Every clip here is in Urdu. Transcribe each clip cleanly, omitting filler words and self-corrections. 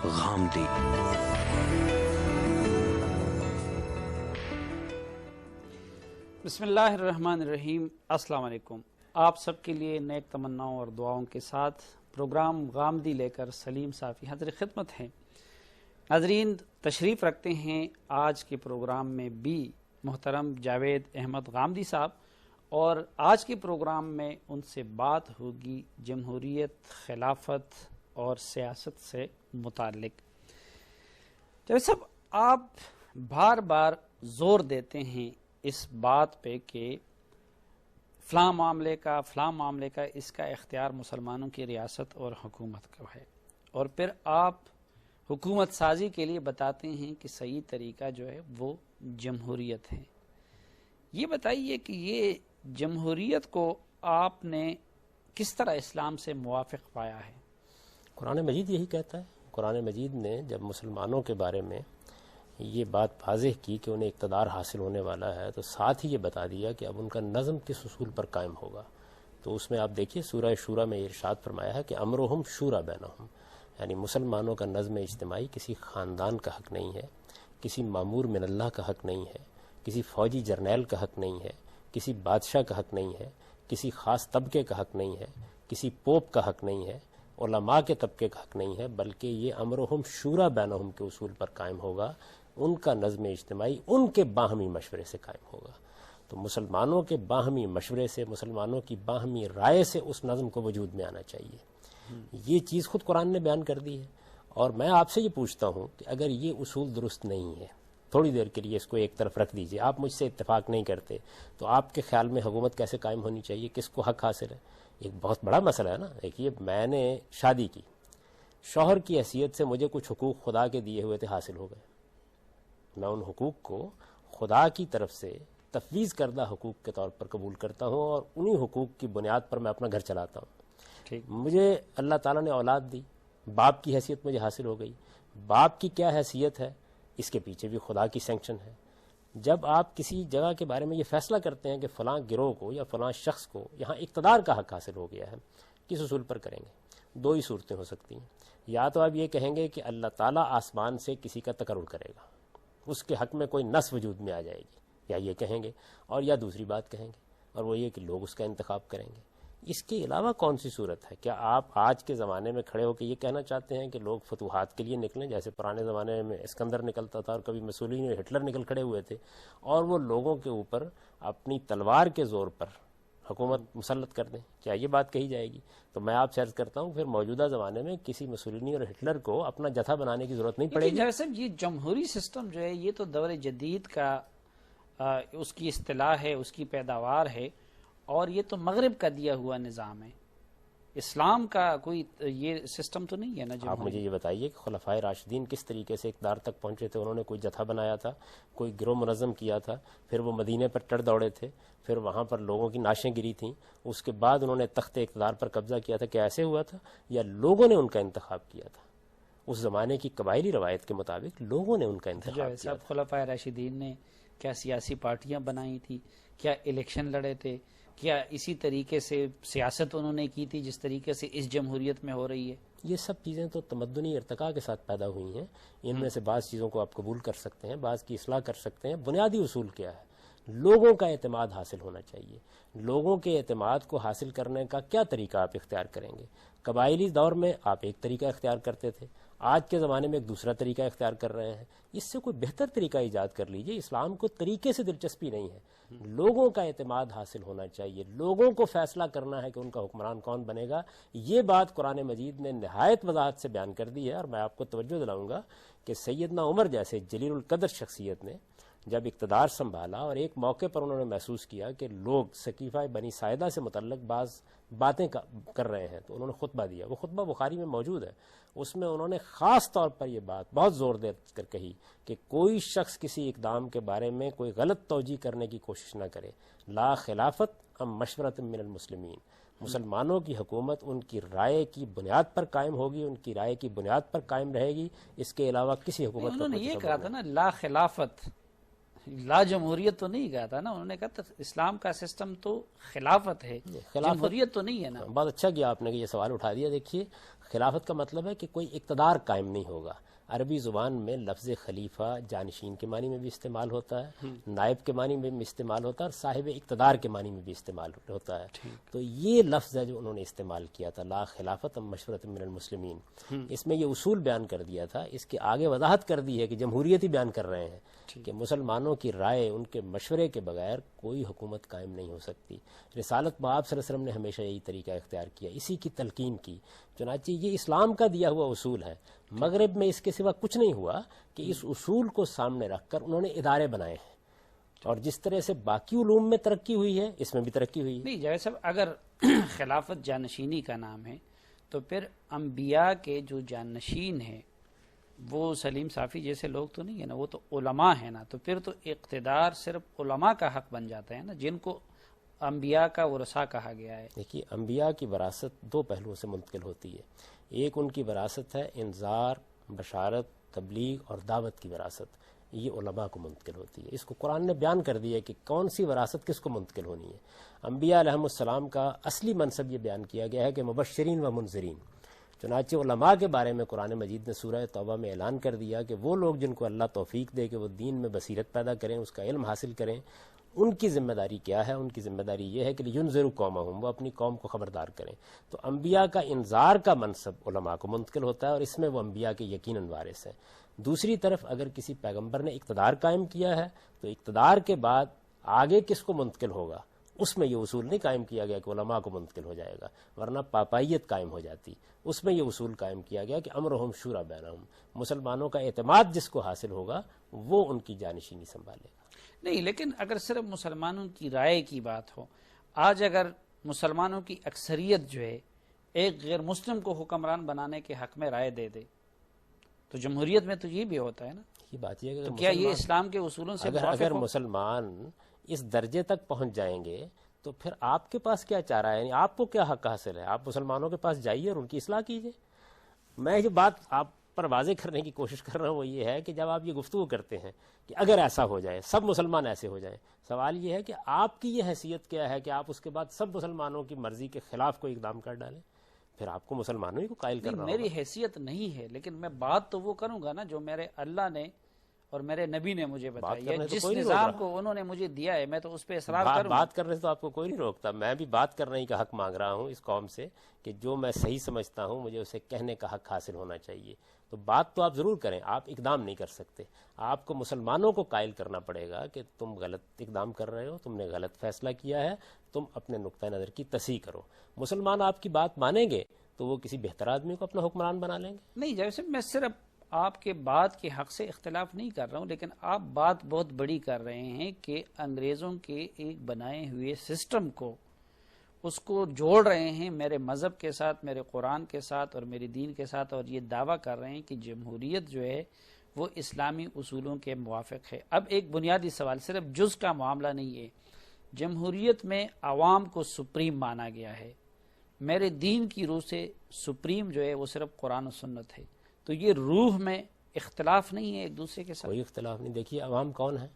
غامدی۔ بسم اللہ الرحمن الرحیم۔ السلام علیکم۔ آپ سب کے لیے نیک تمناؤں اور دعاؤں کے ساتھ پروگرام غامدی لے کر سلیم صافی حاضر خدمت ہیں۔ ناظرین، تشریف رکھتے ہیں آج کے پروگرام میں بھی محترم جاوید احمد غامدی صاحب، اور آج کے پروگرام میں ان سے بات ہوگی جمہوریت، خلافت اور سیاست سے متعلق۔ جاوید صاحب، آپ بار بار زور دیتے ہیں اس بات پہ کہ فلاں معاملے کا اس کا اختیار مسلمانوں کی ریاست اور حکومت کا ہے، اور پھر آپ حکومت سازی کے لیے بتاتے ہیں کہ صحیح طریقہ جو ہے وہ جمہوریت ہے۔ یہ بتائیے کہ یہ جمہوریت کو آپ نے کس طرح اسلام سے موافق پایا ہے؟ قرآن مجید یہی کہتا ہے۔ قرآن مجید نے جب مسلمانوں کے بارے میں یہ بات واضح کی کہ انہیں اقتدار حاصل ہونے والا ہے، تو ساتھ ہی یہ بتا دیا کہ اب ان کا نظم کس اصول پر قائم ہوگا۔ تو اس میں آپ دیکھیے سورہ شورا میں یہ ارشاد فرمایا ہے کہ امرہم شورا بینہم، یعنی مسلمانوں کا نظم اجتماعی کسی خاندان کا حق نہیں ہے، کسی مامور من اللہ کا حق نہیں ہے، کسی فوجی جرنیل کا حق نہیں ہے، کسی بادشاہ کا حق نہیں ہے، کسی خاص طبقے کا حق نہیں ہے، کسی پوپ کا حق نہیں ہے، علماء کے طبقے کا حق نہیں ہے، بلکہ یہ امرہم شورا بینہم کے اصول پر قائم ہوگا۔ ان کا نظم اجتماعی ان کے باہمی مشورے سے قائم ہوگا۔ تو مسلمانوں کے باہمی مشورے سے، مسلمانوں کی باہمی رائے سے اس نظم کو وجود میں آنا چاہیے۔ یہ چیز خود قرآن نے بیان کر دی ہے، اور میں آپ سے یہ پوچھتا ہوں کہ اگر یہ اصول درست نہیں ہے، تھوڑی دیر کے لیے اس کو ایک طرف رکھ دیجئے، آپ مجھ سے اتفاق نہیں کرتے، تو آپ کے خیال میں حکومت کیسے قائم ہونی چاہیے؟ کس کو حق حاصل ہے؟ ایک بہت بڑا مسئلہ ہے نا۔ دیکھیے، میں نے شادی کی، شوہر کی حیثیت سے مجھے کچھ حقوق خدا کے دیے ہوئے تھے، حاصل ہو گئے۔ میں ان حقوق کو خدا کی طرف سے تفویض کردہ حقوق کے طور پر قبول کرتا ہوں، اور انہی حقوق کی بنیاد پر میں اپنا گھر چلاتا ہوں۔ مجھے اللہ تعالیٰ نے اولاد دی، باپ کی حیثیت مجھے حاصل ہو گئی۔ باپ کی کیا حیثیت ہے، اس کے پیچھے بھی خدا کی سینکشن ہے۔ جب آپ کسی جگہ کے بارے میں یہ فیصلہ کرتے ہیں کہ فلاں گروہ کو یا فلاں شخص کو یہاں اقتدار کا حق حاصل ہو گیا ہے، کس اصول پر کریں گے؟ دو ہی صورتیں ہو سکتی ہیں۔ یا تو آپ یہ کہیں گے کہ اللہ تعالیٰ آسمان سے کسی کا تقرر کرے گا، اس کے حق میں کوئی نص وجود میں آ جائے گی، یا یہ کہیں گے، اور یا دوسری بات کہیں گے، اور وہ یہ کہ لوگ اس کا انتخاب کریں گے۔ اس کے علاوہ کون سی صورت ہے؟ کیا آپ آج کے زمانے میں کھڑے ہو کے یہ کہنا چاہتے ہیں کہ لوگ فتوحات کے لیے نکلیں، جیسے پرانے زمانے میں اسکندر نکلتا تھا اور کبھی مسولینی اور ہٹلر نکل کھڑے ہوئے تھے، اور وہ لوگوں کے اوپر اپنی تلوار کے زور پر حکومت مسلط کر دیں؟ کیا یہ بات کہی جائے گی؟ تو میں آپ سے عرض کرتا ہوں پھر موجودہ زمانے میں کسی مسولینی اور ہٹلر کو اپنا جتھا بنانے کی ضرورت نہیں پڑے گی۔ جیسے یہ جمہوری سسٹم جو ہے، یہ تو دور جدید کا اس کی اصطلاح ہے، اس کی پیداوار ہے، اور یہ تو مغرب کا دیا ہوا نظام ہے۔ اسلام کا کوئی یہ سسٹم تو نہیں ہے نا۔ آپ مجھے یہ بتائیے کہ خلفائے راشدین کس طریقے سے اقتدار تک پہنچے تھے؟ انہوں نے کوئی جتھا بنایا تھا، کوئی گروہ منظم کیا تھا، پھر وہ مدینے پر ٹر دوڑے تھے، پھر وہاں پر لوگوں کی نعشیں گری تھیں، اس کے بعد انہوں نے تخت اقتدار پر قبضہ کیا تھا۔ کیا ایسے ہوا تھا، یا لوگوں نے ان کا انتخاب کیا تھا؟ اس زمانے کی قبائلی روایت کے مطابق لوگوں نے ان کا انتخاب کیا تھا۔ خلفائے راشدین نے کیا سیاسی پارٹیاں بنائی تھی؟ کیا الیکشن لڑے تھے؟ کیا اسی طریقے سے سیاست انہوں نے کی تھی جس طریقے سے اس جمہوریت میں ہو رہی ہے؟ یہ سب چیزیں تو تمدنی ارتقاء کے ساتھ پیدا ہوئی ہیں۔ ان میں سے بعض چیزوں کو آپ قبول کر سکتے ہیں، بعض کی اصلاح کر سکتے ہیں۔ بنیادی اصول کیا ہے؟ لوگوں کا اعتماد حاصل ہونا چاہیے۔ لوگوں کے اعتماد کو حاصل کرنے کا کیا طریقہ آپ اختیار کریں گے؟ قبائلی دور میں آپ ایک طریقہ اختیار کرتے تھے، آج کے زمانے میں ایک دوسرا طریقہ اختیار کر رہے ہیں۔ اس سے کوئی بہتر طریقہ ایجاد کر لیجئے۔ اسلام کو طریقے سے دلچسپی نہیں ہے، لوگوں کا اعتماد حاصل ہونا چاہیے، لوگوں کو فیصلہ کرنا ہے کہ ان کا حکمران کون بنے گا۔ یہ بات قرآن مجید نے نہایت وضاحت سے بیان کر دی ہے، اور میں آپ کو توجہ دلاؤں گا کہ سیدنا عمر جیسے جلیل القدر شخصیت نے جب اقتدار سنبھالا اور ایک موقع پر انہوں نے محسوس کیا کہ لوگ سقیفہ بنی ساعدہ سے متعلق بعض باتیں کر رہے ہیں، تو انہوں نے خطبہ دیا۔ وہ خطبہ بخاری میں موجود ہے۔ اس میں انہوں نے خاص طور پر یہ بات بہت زور دے کر کہی کہ کوئی شخص کسی اقدام کے بارے میں کوئی غلط توجیہ کرنے کی کوشش نہ کرے۔ لا خلافت ام مشورۃ من المسلمین، مسلمانوں کی حکومت ان کی رائے کی بنیاد پر قائم ہوگی، ان کی رائے کی بنیاد پر قائم رہے گی، اس کے علاوہ کسی حکومت کا انہوں نے کوئی یہ تصور کہا تھا نا، لا خلافت لا جمہوریت تو نہیں کہا تھا نا، انہوں نے کہا تھا اسلام کا سسٹم تو خلافت ہے، جمہوریت تو نہیں ہے نا۔ بہت اچھا کیا آپ نے کہ یہ سوال اٹھا دیا۔ دیکھیے خلافت کا مطلب ہے کہ کوئی اقتدار قائم نہیں ہوگا۔ عربی زبان میں لفظ خلیفہ جانشین کے معنی میں بھی استعمال ہوتا ہے، نائب کے معنی میں بھی استعمال ہوتا ہے، اور صاحب اقتدار کے معنی میں بھی استعمال ہوتا ہے۔ تو یہ لفظ ہے جو انہوں نے استعمال کیا تھا، لا خلافت مشورۃ من المسلمین، اس میں یہ اصول بیان کر دیا تھا۔ اس کے آگے وضاحت کر دی ہے کہ جمہوریت ہی بیان کر رہے ہیں کہ مسلمانوں کی رائے، ان کے مشورے کے بغیر کوئی حکومت قائم نہیں ہو سکتی۔ رسالت میں آپ صلی اللہ علیہ وسلم نے ہمیشہ یہی طریقہ اختیار کیا، اسی کی تلقین کی۔ چنانچہ یہ اسلام کا دیا ہوا اصول ہے۔ مغرب میں اس کے سوا کچھ نہیں ہوا کہ اس اصول کو سامنے رکھ کر انہوں نے ادارے بنائے ہیں، اور جس طرح سے باقی علوم میں ترقی ہوئی ہے اس میں بھی ترقی ہوئی ہے۔ نہیں جاوید صاحب، اگر خلافت جانشینی کا نام ہے تو پھر انبیاء کے جو جانشین ہیں وہ سلیم صافی جیسے لوگ تو نہیں ہے نا، وہ تو علماء ہیں نا، تو پھر تو اقتدار صرف علماء کا حق بن جاتا ہے نا، جن کو انبیاء کا ورثہ کہا گیا ہے۔ دیکھیے انبیاء کی وراثت دو پہلوؤں سے منتقل ہوتی ہے۔ ایک ان کی وراثت ہے انذار، بشارت، تبلیغ اور دعوت کی وراثت، یہ علماء کو منتقل ہوتی ہے۔ اس کو قرآن نے بیان کر دیا ہے کہ کون سی وراثت کس کو منتقل ہونی ہے۔ انبیاء علیہم السلام کا اصلی منصب یہ بیان کیا گیا ہے کہ مبشرین و منذرین۔ چنانچہ علماء کے بارے میں قرآن مجید نے سورہ توبہ میں اعلان کر دیا کہ وہ لوگ جن کو اللہ توفیق دے کہ وہ دین میں بصیرت پیدا کریں، اس کا علم حاصل کریں، ان کی ذمہ داری کیا ہے؟ ان کی ذمہ داری یہ ہے کہ لینذروا قومہم، وہ اپنی قوم کو خبردار کریں۔ تو انبیاء کا انذار کا منصب علماء کو منتقل ہوتا ہے، اور اس میں وہ انبیاء کے یقیناً وارث ہیں۔ دوسری طرف اگر کسی پیغمبر نے اقتدار قائم کیا ہے تو اقتدار کے بعد آگے کس کو منتقل ہوگا، اس میں یہ اصول نہیں قائم کیا گیا کہ علماء کو منتقل ہو جائے گا، ورنہ پاپائیت قائم ہو جاتی۔ اس میں یہ اصول قائم کیا گیا کہ امرہم شورا بینہم، مسلمانوں کا اعتماد جس کو حاصل ہوگا وہ ان کی جانشینی سنبھالے گا۔ نہیں، لیکن اگر صرف مسلمانوں کی رائے کی بات ہو، آج اگر مسلمانوں کی اکثریت جو ہے ایک غیر مسلم کو حکمران بنانے کے حق میں رائے دے دے تو جمہوریت میں تو یہ بھی ہوتا ہے نا۔ یہ بات یہ ہے کہ تو کیا یہ اسلام کے اصولوں سے اگر مسلمان اس درجے تک پہنچ جائیں گے تو پھر آپ کے پاس کیا چارہ ہے؟ یعنی آپ کو کیا حق حاصل ہے؟ آپ مسلمانوں کے پاس جائیے اور ان کی اصلاح کیجیے۔ میں جو بات آپ پر واضح کرنے کی کوشش کر رہا ہوں وہ یہ ہے کہ جب آپ یہ گفتگو کرتے ہیں کہ اگر ایسا ہو جائے، سب مسلمان ایسے ہو جائیں، سوال یہ ہے کہ آپ کی یہ حیثیت کیا ہے کہ آپ اس کے بعد سب مسلمانوں کی مرضی کے خلاف کوئی اقدام کر ڈالیں؟ پھر آپ کو مسلمانوں ہی کو قائل کرنا ہوگا۔ میری حیثیت نہیں ہے، لیکن میں بات تو وہ کروں گا نا جو میرے اللہ نے اور میرے نبی نے مجھے بتائی ہے، جس نظام کو انہوں نے مجھے دیا ہے میں تو اس پہ اصرار کروں۔ بات کرنے سے تو آپ کو کوئی نہیں روکتا، میں بھی بات کرنے کا حق مانگ رہا ہوں اس قوم سے کہ جو میں صحیح سمجھتا ہوں مجھے اسے کہنے کا حق حاصل ہونا چاہیے۔ تو بات تو آپ ضرور کریں، آپ اقدام نہیں کر سکتے۔ آپ کو مسلمانوں کو قائل کرنا پڑے گا کہ تم غلط اقدام کر رہے ہو، تم نے غلط فیصلہ کیا ہے، تم اپنے نقطہ نظر کی تصحیح کرو۔ مسلمان آپ کی بات مانیں گے تو وہ کسی بہتر آدمی کو اپنا حکمران بنا لیں گے۔ نہیں جیسے میں صرف آپ کے بات کے حق سے اختلاف نہیں کر رہا ہوں، لیکن آپ بات بہت بڑی کر رہے ہیں کہ انگریزوں کے ایک بنائے ہوئے سسٹم کو اس کو جوڑ رہے ہیں میرے مذہب کے ساتھ، میرے قرآن کے ساتھ اور میرے دین کے ساتھ، اور یہ دعویٰ کر رہے ہیں کہ جمہوریت جو ہے وہ اسلامی اصولوں کے موافق ہے۔ اب ایک بنیادی سوال، صرف جز کا معاملہ نہیں ہے، جمہوریت میں عوام کو سپریم مانا گیا ہے، میرے دین کی روح سے سپریم جو ہے وہ صرف قرآن و سنت ہے، تو یہ روح میں اختلاف نہیں ہے ایک دوسرے کے ساتھ؟ کوئی اختلاف نہیں۔ دیکھیے عوام کون ہے؟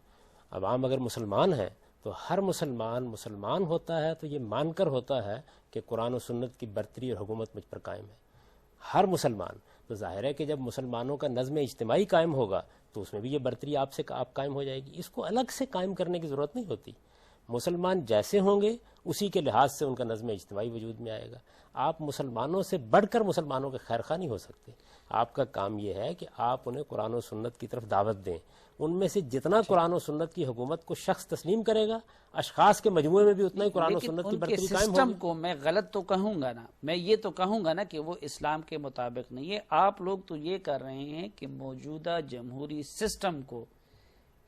عوام اگر مسلمان ہے تو ہر مسلمان ہوتا ہے تو یہ مان کر ہوتا ہے کہ قرآن و سنت کی برتری اور حکومت مجھ پر قائم ہے، ہر مسلمان۔ تو ظاہر ہے کہ جب مسلمانوں کا نظم اجتماعی قائم ہوگا تو اس میں بھی یہ برتری آپ قائم ہو جائے گی، اس کو الگ سے قائم کرنے کی ضرورت نہیں ہوتی۔ مسلمان جیسے ہوں گے اسی کے لحاظ سے ان کا نظم اجتماعی وجود میں آئے گا۔ آپ مسلمانوں سے بڑھ کر مسلمانوں کے خیر خواہ نہیں ہو سکتے۔ آپ کا کام یہ ہے کہ آپ انہیں قرآن و سنت کی طرف دعوت دیں۔ ان میں سے جتنا قرآن و سنت کی حکومت کو شخص تسلیم کرے گا، اشخاص کے مجموعے میں بھی اتنا ہی قرآن و سنت کی برتری قائم ہوگی۔ سسٹم کو میں غلط تو کہوں گا نا، میں یہ تو کہوں گا نا کہ وہ اسلام کے مطابق نہیں ہے۔ آپ لوگ تو یہ کر رہے ہیں کہ موجودہ جمہوری سسٹم کو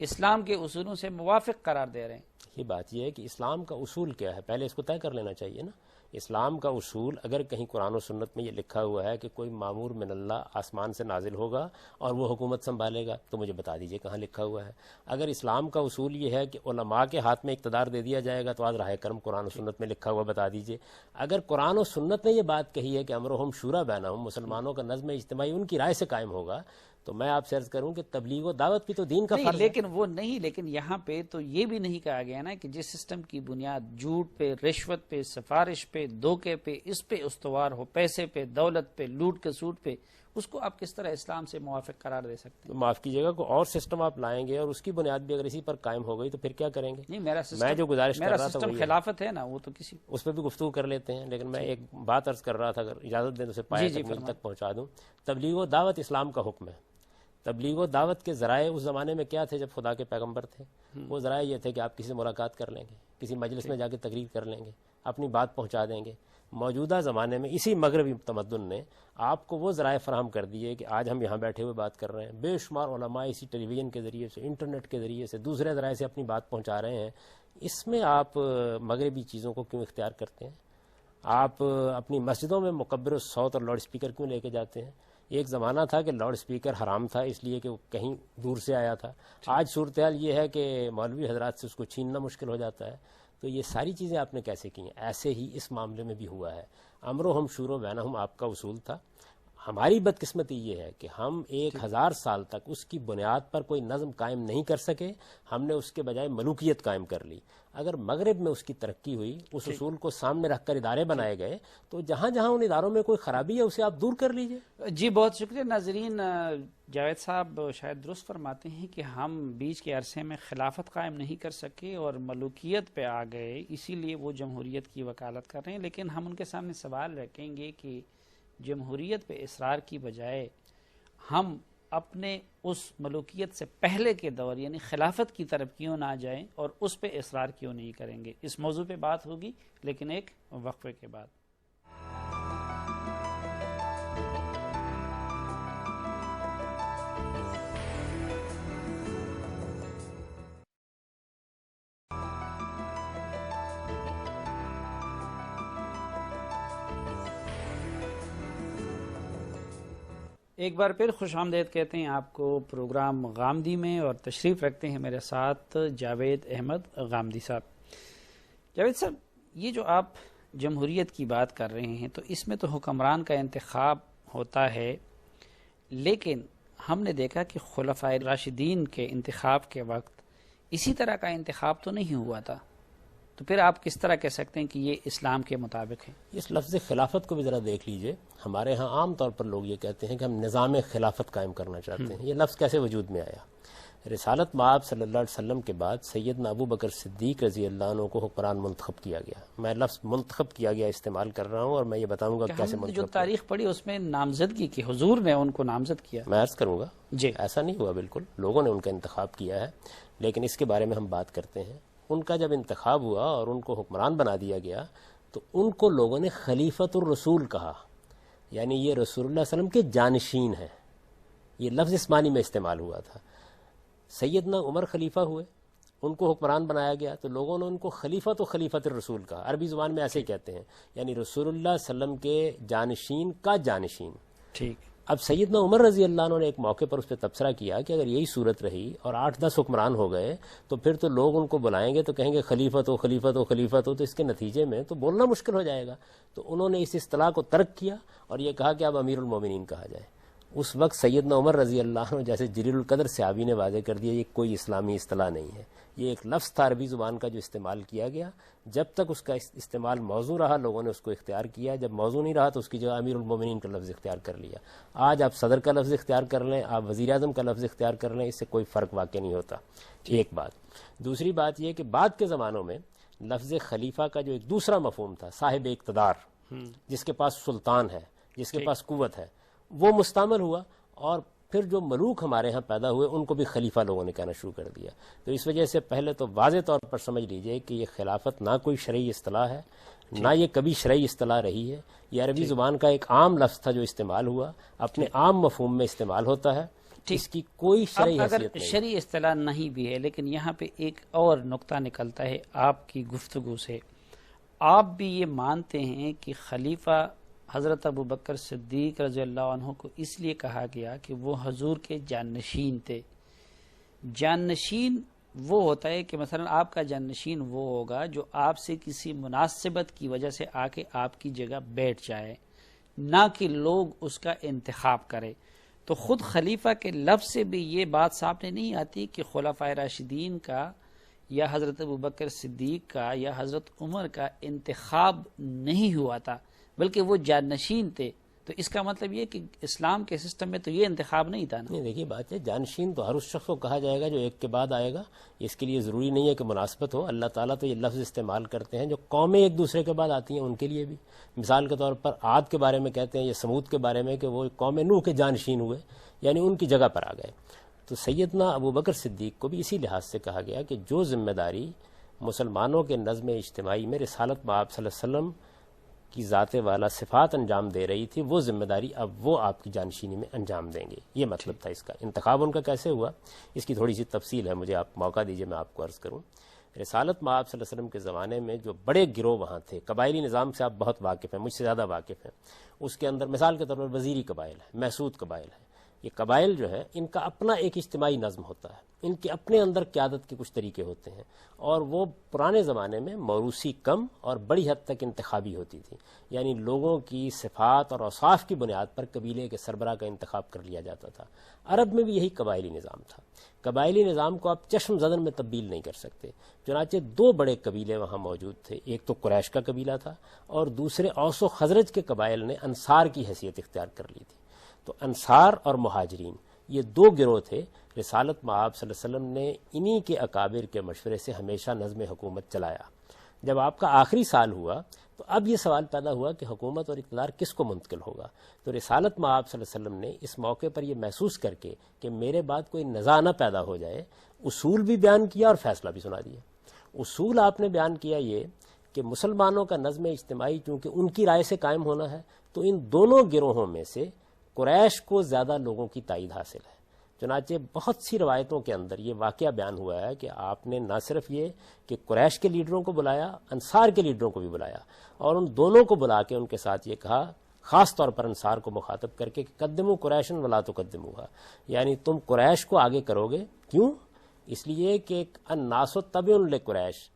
اسلام کے اصولوں سے موافق قرار دے رہے ہیں۔ یہ بات یہ ہے کہ اسلام کا اصول کیا ہے، پہلے اس کو طے کر لینا چاہیے نا۔ اسلام کا اصول اگر کہیں قرآن و سنت میں یہ لکھا ہوا ہے کہ کوئی مامور من اللہ آسمان سے نازل ہوگا اور وہ حکومت سنبھالے گا تو مجھے بتا دیجئے کہاں لکھا ہوا ہے۔ اگر اسلام کا اصول یہ ہے کہ علماء کے ہاتھ میں اقتدار دے دیا جائے گا تو آج راہ کرم قرآن و سنت میں لکھا ہوا بتا دیجئے۔ اگر قرآن و سنت نے یہ بات کہی ہے کہ امرہم شورا بینہم، مسلمانوں کا نظم اجتماعی ان کی رائے سے قائم ہوگا، تو میں آپ سے عرض کروں کہ تبلیغ و دعوت بھی تو دین کا فرض ہے. لیکن وہ نہیں، لیکن یہاں پہ تو یہ بھی نہیں کہا گیا نا کہ جس سسٹم کی بنیاد جھوٹ پہ، رشوت پہ، سفارش پہ، دھوکے پہ، اس پہ استوار ہو، پیسے پہ، دولت پہ، لوٹ کے سوٹ پہ، اس کو آپ کس طرح اسلام سے موافق قرار دے سکتے ہیں؟ تو معاف کیجیے گا، کوئی اور سسٹم آپ لائیں گے اور اس کی بنیاد بھی اگر اسی پر قائم ہو گئی تو پھر کیا کریں گے؟ نہیں، میرا سسٹم، میں جو گزارش کر رہا تھا وہی ہے. خلافت ہے نا، وہ تو کسی اس پہ بھی گفتگو کر لیتے ہیں، لیکن میں ایک بات عرض کر رہا تھا، اگر اجازت دیں تو اسے پایہ تکمیل تک پہنچا دوں. تبلیغ و دعوت اسلام کا حکم ہے. تبلیغ و دعوت کے ذرائع اس زمانے میں کیا تھے جب خدا کے پیغمبر تھے؟ وہ ذرائع یہ تھے کہ آپ کسی سے ملاقات کر لیں گے، کسی مجلس میں جا کے تقریر کر لیں گے، اپنی بات پہنچا دیں گے. موجودہ زمانے میں اسی مغربی تمدن نے آپ کو وہ ذرائع فراہم کر دیے کہ آج ہم یہاں بیٹھے ہوئے بات کر رہے ہیں. بے شمار علماء اسی ٹیلی ویژن کے ذریعے سے، انٹرنیٹ کے ذریعے سے، دوسرے ذرائع سے اپنی بات پہنچا رہے ہیں. اس میں آپ مغربی چیزوں کو کیوں اختیار کرتے ہیں؟ آپ اپنی مسجدوں میں مکبر الصوت اور لاؤڈ اسپیکر کیوں لے کے جاتے ہیں؟ ایک زمانہ تھا کہ لاؤڈ اسپیکر حرام تھا اس لیے کہ وہ کہیں دور سے آیا تھا. آج صورتحال یہ ہے کہ مولوی حضرات سے اس کو چھیننا مشکل ہو جاتا ہے. تو یہ ساری چیزیں آپ نے کیسے کی ہیں؟ ایسے ہی اس معاملے میں بھی ہوا ہے. امرہم شورو بینہم آپ کا اصول تھا. ہماری بدقسمتی یہ ہے کہ ہم 1000 سال تک اس کی بنیاد پر کوئی نظم قائم نہیں کر سکے. ہم نے اس کے بجائے ملوکیت قائم کر لی. اگر مغرب میں اس کی ترقی ہوئی، اس اصول کو سامنے رکھ کر ادارے بنائے گئے، تو جہاں جہاں ان اداروں میں کوئی خرابی ہے اسے آپ دور کر لیجئے. جی بہت شکریہ. ناظرین، جاوید صاحب شاید درست فرماتے ہیں کہ ہم بیچ کے عرصے میں خلافت قائم نہیں کر سکے اور ملوکیت پہ آ گئے، اسی لیے وہ جمہوریت کی وکالت کر رہے ہیں. لیکن ہم ان کے سامنے سوال رکھیں گے کہ جمہوریت پہ اصرار کی بجائے ہم اپنے اس ملوکیت سے پہلے کے دور یعنی خلافت کی طرف کیوں نہ جائیں اور اس پہ اصرار کیوں نہیں کریں گے؟ اس موضوع پہ بات ہوگی لیکن ایک وقفے کے بعد. ایک بار پھر خوش آمدید کہتے ہیں آپ کو پروگرام غامدی میں، اور تشریف رکھتے ہیں میرے ساتھ جاوید احمد غامدی صاحب. جاوید صاحب، یہ جو آپ جمہوریت کی بات کر رہے ہیں تو اس میں تو حکمران کا انتخاب ہوتا ہے، لیکن ہم نے دیکھا کہ خلفائے راشدین کے انتخاب کے وقت اسی طرح کا انتخاب تو نہیں ہوا تھا. تو پھر آپ کس طرح کہہ سکتے ہیں کہ یہ اسلام کے مطابق ہے؟ اس لفظ خلافت کو بھی ذرا دیکھ لیجئے. ہمارے ہاں عام طور پر لوگ یہ کہتے ہیں کہ ہم نظام خلافت قائم کرنا چاہتے ہیں. یہ لفظ کیسے وجود میں آیا؟ رسالت مآب صلی اللہ علیہ وسلم کے بعد سیدنا ابو بکر صدیق رضی اللہ عنہ کو حکمران منتخب کیا گیا. میں لفظ منتخب کیا گیا استعمال کر رہا ہوں اور میں یہ بتاؤں گا کیسے منتخب. جو تاریخ پڑھی اس میں نامزدگی کی، حضور نے ان کو نامزد کیا. میں عرض کروں گا جی ایسا نہیں ہوا، بالکل لوگوں نے ان کا انتخاب کیا ہے، لیکن اس کے بارے میں ہم بات کرتے ہیں. ان کا جب انتخاب ہوا اور ان کو حکمران بنا دیا گیا تو ان کو لوگوں نے خلیفۃ الرسول کہا، یعنی یہ رسول اللہ علیہ وسلم کے جانشین ہیں. یہ لفظ اس معنی میں استعمال ہوا تھا. سیدنا عمر خلیفہ ہوئے، ان کو حکمران بنایا گیا تو لوگوں نے ان کو خلیفۃ و خلیفۃ الرسول کہا. عربی زبان میں ایسے ہی کہتے ہیں، یعنی رسول اللہ علیہ وسلم کے جانشین کا جانشین. ٹھیک. اب سیدنا عمر رضی اللہ عنہ نے ایک موقع پر اس پہ تبصرہ کیا کہ اگر یہی صورت رہی اور 8-10 حکمران ہو گئے تو پھر تو لوگ ان کو بلائیں گے تو کہیں گے خلیفت ہو خلیفت ہو خلیفت ہو، تو اس کے نتیجے میں تو بولنا مشکل ہو جائے گا. تو انہوں نے اس اصطلاح کو ترک کیا اور یہ کہا کہ اب امیر المومنین کہا جائے. اس وقت سیدنا عمر رضی اللہ عنہ جیسے جلیل القدر صحابی نے واضح کر دیا یہ کوئی اسلامی اصطلاح نہیں ہے، یہ ایک لفظ تھا عربی زبان کا جو استعمال کیا گیا. جب تک اس کا استعمال موضوع رہا لوگوں نے اس کو اختیار کیا، جب موضوع نہیں رہا تو اس کی جگہ امیر المومنین کا لفظ اختیار کر لیا. آج آپ صدر کا لفظ اختیار کر لیں، آپ وزیر اعظم کا لفظ اختیار کر لیں، اس سے کوئی فرق واقع نہیں ہوتا. ایک بات. دوسری بات یہ کہ بعد کے زمانوں میں لفظ خلیفہ کا جو ایک دوسرا مفہوم تھا، صاحب اقتدار، جس کے پاس سلطان ہے، جس کے پاس قوت ہے، وہ مستعمل ہوا اور پھر جو ملوک ہمارے ہاں پیدا ہوئے ان کو بھی خلیفہ لوگوں نے کہنا شروع کر دیا. تو اس وجہ سے پہلے تو واضح طور پر سمجھ لیجئے کہ یہ خلافت نہ کوئی شرعی اصطلاح ہے، نہ یہ کبھی شرعی اصطلاح رہی ہے. یہ عربی زبان کا ایک عام لفظ تھا جو استعمال ہوا، اپنے عام مفہوم میں استعمال ہوتا ہے، اس کی کوئی شرعی حیثیت نہیں. شرعی اصطلاح نہیں بھی ہے، لیکن یہاں پہ ایک اور نقطہ نکلتا ہے آپ کی گفتگو سے. آپ بھی یہ مانتے ہیں کہ خلیفہ حضرت ابو بکر صدیق رضی اللہ عنہ کو اس لیے کہا گیا کہ وہ حضور کے جانشین تھے. جانشین وہ ہوتا ہے کہ مثلا آپ کا جانشین وہ ہوگا جو آپ سے کسی مناسبت کی وجہ سے آ کے آپ کی جگہ بیٹھ جائے، نہ کہ لوگ اس کا انتخاب کرے. تو تو خود خلیفہ کے لفظ سے بھی یہ بات سامنے نہیں آتی کہ خلفائے راشدین کا یا حضرت ابوبکر صدیق کا یا حضرت عمر کا انتخاب نہیں ہوا تھا، بلکہ وہ جانشین تھے. تو اس کا مطلب یہ کہ اسلام کے سسٹم میں تو یہ انتخاب نہیں تھا نا. نہیں، دیکھیے بات ہے، جانشین تو ہر اس شخص کو کہا جائے گا جو ایک کے بعد آئے گا. اس کے لیے ضروری نہیں ہے کہ مناسبت ہو. اللہ تعالیٰ تو یہ لفظ استعمال کرتے ہیں جو قومیں ایک دوسرے کے بعد آتی ہیں ان کے لیے بھی. مثال کے طور پر عاد کے بارے میں کہتے ہیں یا سمود کے بارے میں کہ وہ قوم نوح کے جانشین ہوئے، یعنی ان کی جگہ پر آ گئے. تو سیدنا ابوبکر صدیق کو بھی اسی لحاظ سے کہا گیا کہ جو ذمہ داری مسلمانوں کے نظم اجتماعی میں رسالت مآب صلی اللہ علیہ وسلم کی ذات والا صفات انجام دے رہی تھی، وہ ذمہ داری اب وہ آپ کی جانشینی میں انجام دیں گے. یہ مطلب تھا اس کا. انتخاب ان کا کیسے ہوا، اس کی تھوڑی سی تفصیل ہے، مجھے آپ موقع دیجئے میں آپ کو عرض کروں. رسالت مآب صلی اللہ علیہ وسلم کے زمانے میں جو بڑے گروہ وہاں تھے، قبائلی نظام سے آپ بہت واقف ہیں، مجھ سے زیادہ واقف ہیں. اس کے اندر مثال کے طور پر وزیری قبائل ہے، محسود قبائل ہے. یہ قبائل جو ہے ان کا اپنا ایک اجتماعی نظم ہوتا ہے، ان کے اپنے اندر قیادت کے کچھ طریقے ہوتے ہیں، اور وہ پرانے زمانے میں موروثی کم اور بڑی حد تک انتخابی ہوتی تھی. یعنی لوگوں کی صفات اور اوصاف کی بنیاد پر قبیلے کے سربراہ کا انتخاب کر لیا جاتا تھا. عرب میں بھی یہی قبائلی نظام تھا. قبائلی نظام کو آپ چشم زدن میں تبدیل نہیں کر سکتے. چنانچہ دو بڑے قبیلے وہاں موجود تھے، ایک تو قریش کا قبیلہ تھا اور دوسرے اوس و خزرج کے قبائل نے انصار کی حیثیت اختیار کر لی تھی. تو انصار اور مہاجرین یہ دو گروہ تھے. رسالت مآب صلی اللہ علیہ وسلم نے انہی کے اکابر کے مشورے سے ہمیشہ نظم حکومت چلایا. جب آپ کا آخری سال ہوا تو اب یہ سوال پیدا ہوا کہ حکومت اور اقتدار کس کو منتقل ہوگا. تو رسالت مآب صلی اللہ علیہ وسلم نے اس موقع پر یہ محسوس کر کے کہ میرے بعد کوئی نزاع نہ پیدا ہو جائے، اصول بھی بیان کیا اور فیصلہ بھی سنا دیا. اصول آپ نے بیان کیا یہ کہ مسلمانوں کا نظم اجتماعی چونکہ ان کی رائے سے قائم ہونا ہے، تو ان دونوں گروہوں میں سے قریش کو زیادہ لوگوں کی تائید حاصل ہے. چنانچہ بہت سی روایتوں کے اندر یہ واقعہ بیان ہوا ہے کہ آپ نے نہ صرف یہ کہ قریش کے لیڈروں کو بلایا، انصار کے لیڈروں کو بھی بلایا، اور ان دونوں کو بلا کے ان کے ساتھ یہ کہا، خاص طور پر انصار کو مخاطب کر کے کہ قدموا قریشا ولا تقدموها، یعنی تم قریش کو آگے کرو گے. کیوں؟ اس لیے کہ الناس تبع لقریش،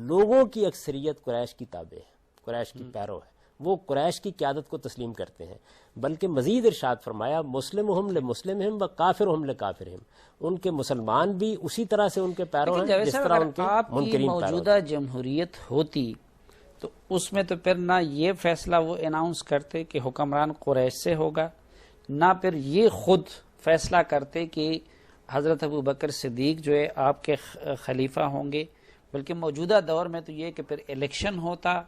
لوگوں کی اکثریت قریش کی تابع ہے، قریش کی پیرو ہے، وہ قریش کی قیادت کو تسلیم کرتے ہیں. بلکہ مزید ارشاد فرمایا مسلمہم لمسلمہم و کافرہم لکافرہم، ان کے مسلمان بھی اسی طرح سے ان کے پیرو ہیں جس طرح ان کے منکرین پیرو ہیں. موجودہ جمہوریت ہوتی تو اس میں تو پھر نہ یہ فیصلہ وہ اناؤنس کرتے کہ حکمران قریش سے ہوگا، نہ پھر یہ خود فیصلہ کرتے کہ حضرت ابوبکر صدیق جو ہے آپ کے خلیفہ ہوں گے. بلکہ موجودہ دور میں تو یہ کہ پھر الیکشن ہوتا،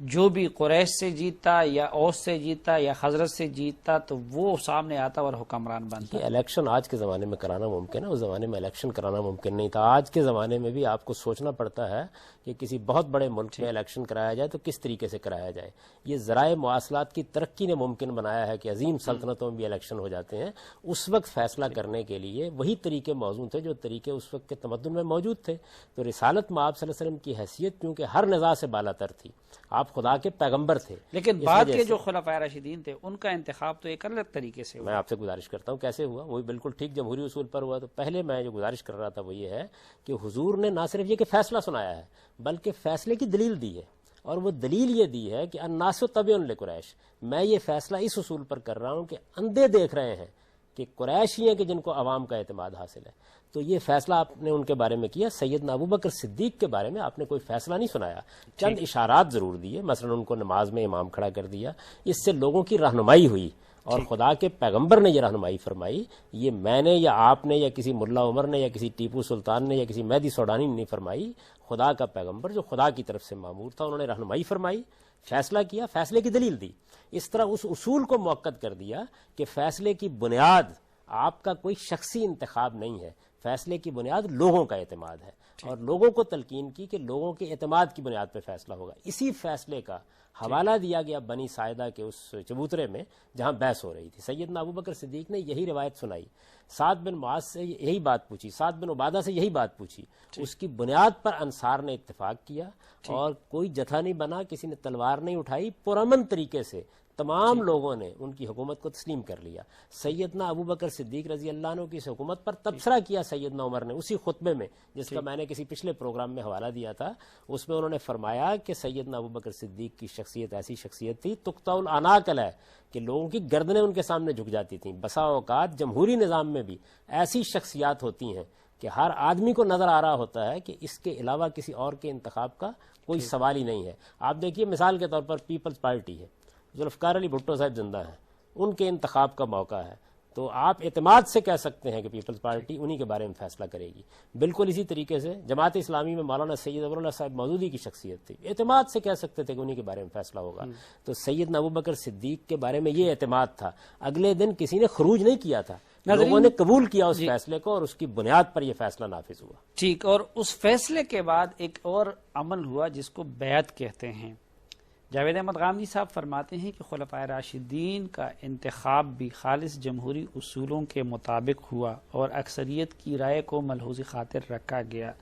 جو بھی قریش سے جیتا یا اوس سے جیتا یا خزرج سے جیتا تو وہ سامنے آتا اور حکمران بنتا. الیکشن آج کے زمانے میں کرانا ممکن ہے، اس زمانے میں الیکشن کرانا ممکن نہیں تھا. آج کے زمانے میں بھی آپ کو سوچنا پڑتا ہے کہ کسی بہت بڑے ملک میں الیکشن کرایا جائے تو کس طریقے سے کرایا جائے. یہ ذرائع مواصلات کی ترقی نے ممکن بنایا ہے کہ عظیم سلطنتوں میں بھی الیکشن ہو جاتے ہیں. اس وقت فیصلہ کرنے کے لیے وہی طریقے موزوں تھے جو طریقے اس وقت کے تمدن میں موجود تھے. تو رسالت مآب صلی اللہ علیہ وسلم کی حیثیت کیونکہ ہر نزاع سے بالا تر تھی، آپ خدا کے پیغمبر تھے. لیکن بعد کے جو خلفائے راشدین تھے ان کا انتخاب تو ایک الگ طریقے سے ہوا. میں آپ سے گزارش کرتا ہوں کیسے ہوا، وہی بالکل ٹھیک جمہوری اصول پر ہوا. تو پہلے میں جو گزارش کر رہا تھا وہ یہ ہے کہ حضور نے نہ صرف یہ کہ فیصلہ سنایا ہے بلکہ فیصلے کی دلیل دی ہے، اور وہ دلیل یہ دی ہے کہ الناس تبع لقریش، میں یہ فیصلہ اس اصول پر کر رہا ہوں کہ اندھے دیکھ رہے ہیں کہ قریش ہی ہیں کہ جن کو عوام کا اعتماد حاصل ہے. تو یہ فیصلہ آپ نے ان کے بارے میں کیا. سیدنا ابوبکر صدیق کے بارے میں آپ نے کوئی فیصلہ نہیں سنایا، چند اشارات ضرور دیے. مثلا ان کو نماز میں امام کھڑا کر دیا، اس سے لوگوں کی رہنمائی ہوئی، اور خدا کے پیغمبر نے یہ رہنمائی فرمائی. یہ میں نے یا آپ نے یا کسی ملا عمر نے یا کسی ٹیپو سلطان نے یا کسی مہدی سوڈانی نے نہیں فرمائی. خدا کا پیغمبر جو خدا کی طرف سے مامور تھا انہوں نے رہنمائی فرمائی، فیصلہ کیا، فیصلے کی دلیل دی. اس طرح اس اصول کو موقت کر دیا کہ فیصلے کی بنیاد آپ کا کوئی شخصی انتخاب نہیں ہے، فیصلے کی بنیاد لوگوں کا اعتماد ہے، اور لوگوں کو تلقین کی کہ لوگوں کے اعتماد کی بنیاد پہ فیصلہ ہوگا. اسی فیصلے کا حوالہ دیا گیا بنی ساعدہ کے اس چبوترے میں جہاں بحث ہو رہی تھی. سیدنا ابوبکر صدیق نے یہی روایت سنائی، سعد بن معاذ سے یہی بات پوچھی، سعد بن عبادہ سے یہی بات پوچھی. اس کی بنیاد پر انصار نے اتفاق کیا اور کوئی جتھا نہیں بنا، کسی نے تلوار نہیں اٹھائی، پرامن طریقے سے تمام لوگوں نے ان کی حکومت کو تسلیم کر لیا. سیدنا ابو بکر صدیق رضی اللہ عنہ کی اس حکومت پر تبصرہ کیا سیدنا عمر نے اسی خطبے میں، جس کا میں نے کسی پچھلے پروگرام میں حوالہ دیا تھا. اس میں انہوں نے فرمایا کہ سیدنا ابو بکر صدیق کی شخصیت ایسی شخصیت تھی تقطع العناق ہے کہ لوگوں کی گردنیں ان کے سامنے جھک جاتی تھیں. بسا اوقات جمہوری نظام میں بھی ایسی شخصیات ہوتی ہیں کہ ہر آدمی کو نظر آ رہا ہوتا ہے کہ اس کے علاوہ کسی اور کے انتخاب کا کوئی سوال ہی نہیں ہے. آپ دیکھیے مثال کے طور پر پیپلز پارٹی ہے، ذوالفقار علی بھٹو صاحب زندہ ہیں، ان کے انتخاب کا موقع ہے، تو آپ اعتماد سے کہہ سکتے ہیں کہ پیپلز پارٹی انہی کے بارے میں فیصلہ کرے گی. بالکل اسی طریقے سے جماعت اسلامی میں مولانا سید ابو اللہ صاحب مودودی کی شخصیت تھی، اعتماد سے کہہ سکتے تھے کہ انہی کے بارے میں فیصلہ ہوگا. تو سیدنا ابو بکر صدیق کے بارے میں یہ اعتماد تھا. اگلے دن کسی نے خروج نہیں کیا تھا، لوگوں نے قبول کیا اس فیصلے کو اور اس کی بنیاد پر یہ فیصلہ نافذ ہوا. ٹھیک، اور اس فیصلے کے بعد ایک اور عمل ہوا جس کو بیعت کہتے ہیں. جاوید احمد غامدی صاحب فرماتے ہیں کہ خلفائے راشدین کا انتخاب بھی خالص جمہوری اصولوں کے مطابق ہوا اور اکثریت کی رائے کو ملحوظ خاطر رکھا گیا،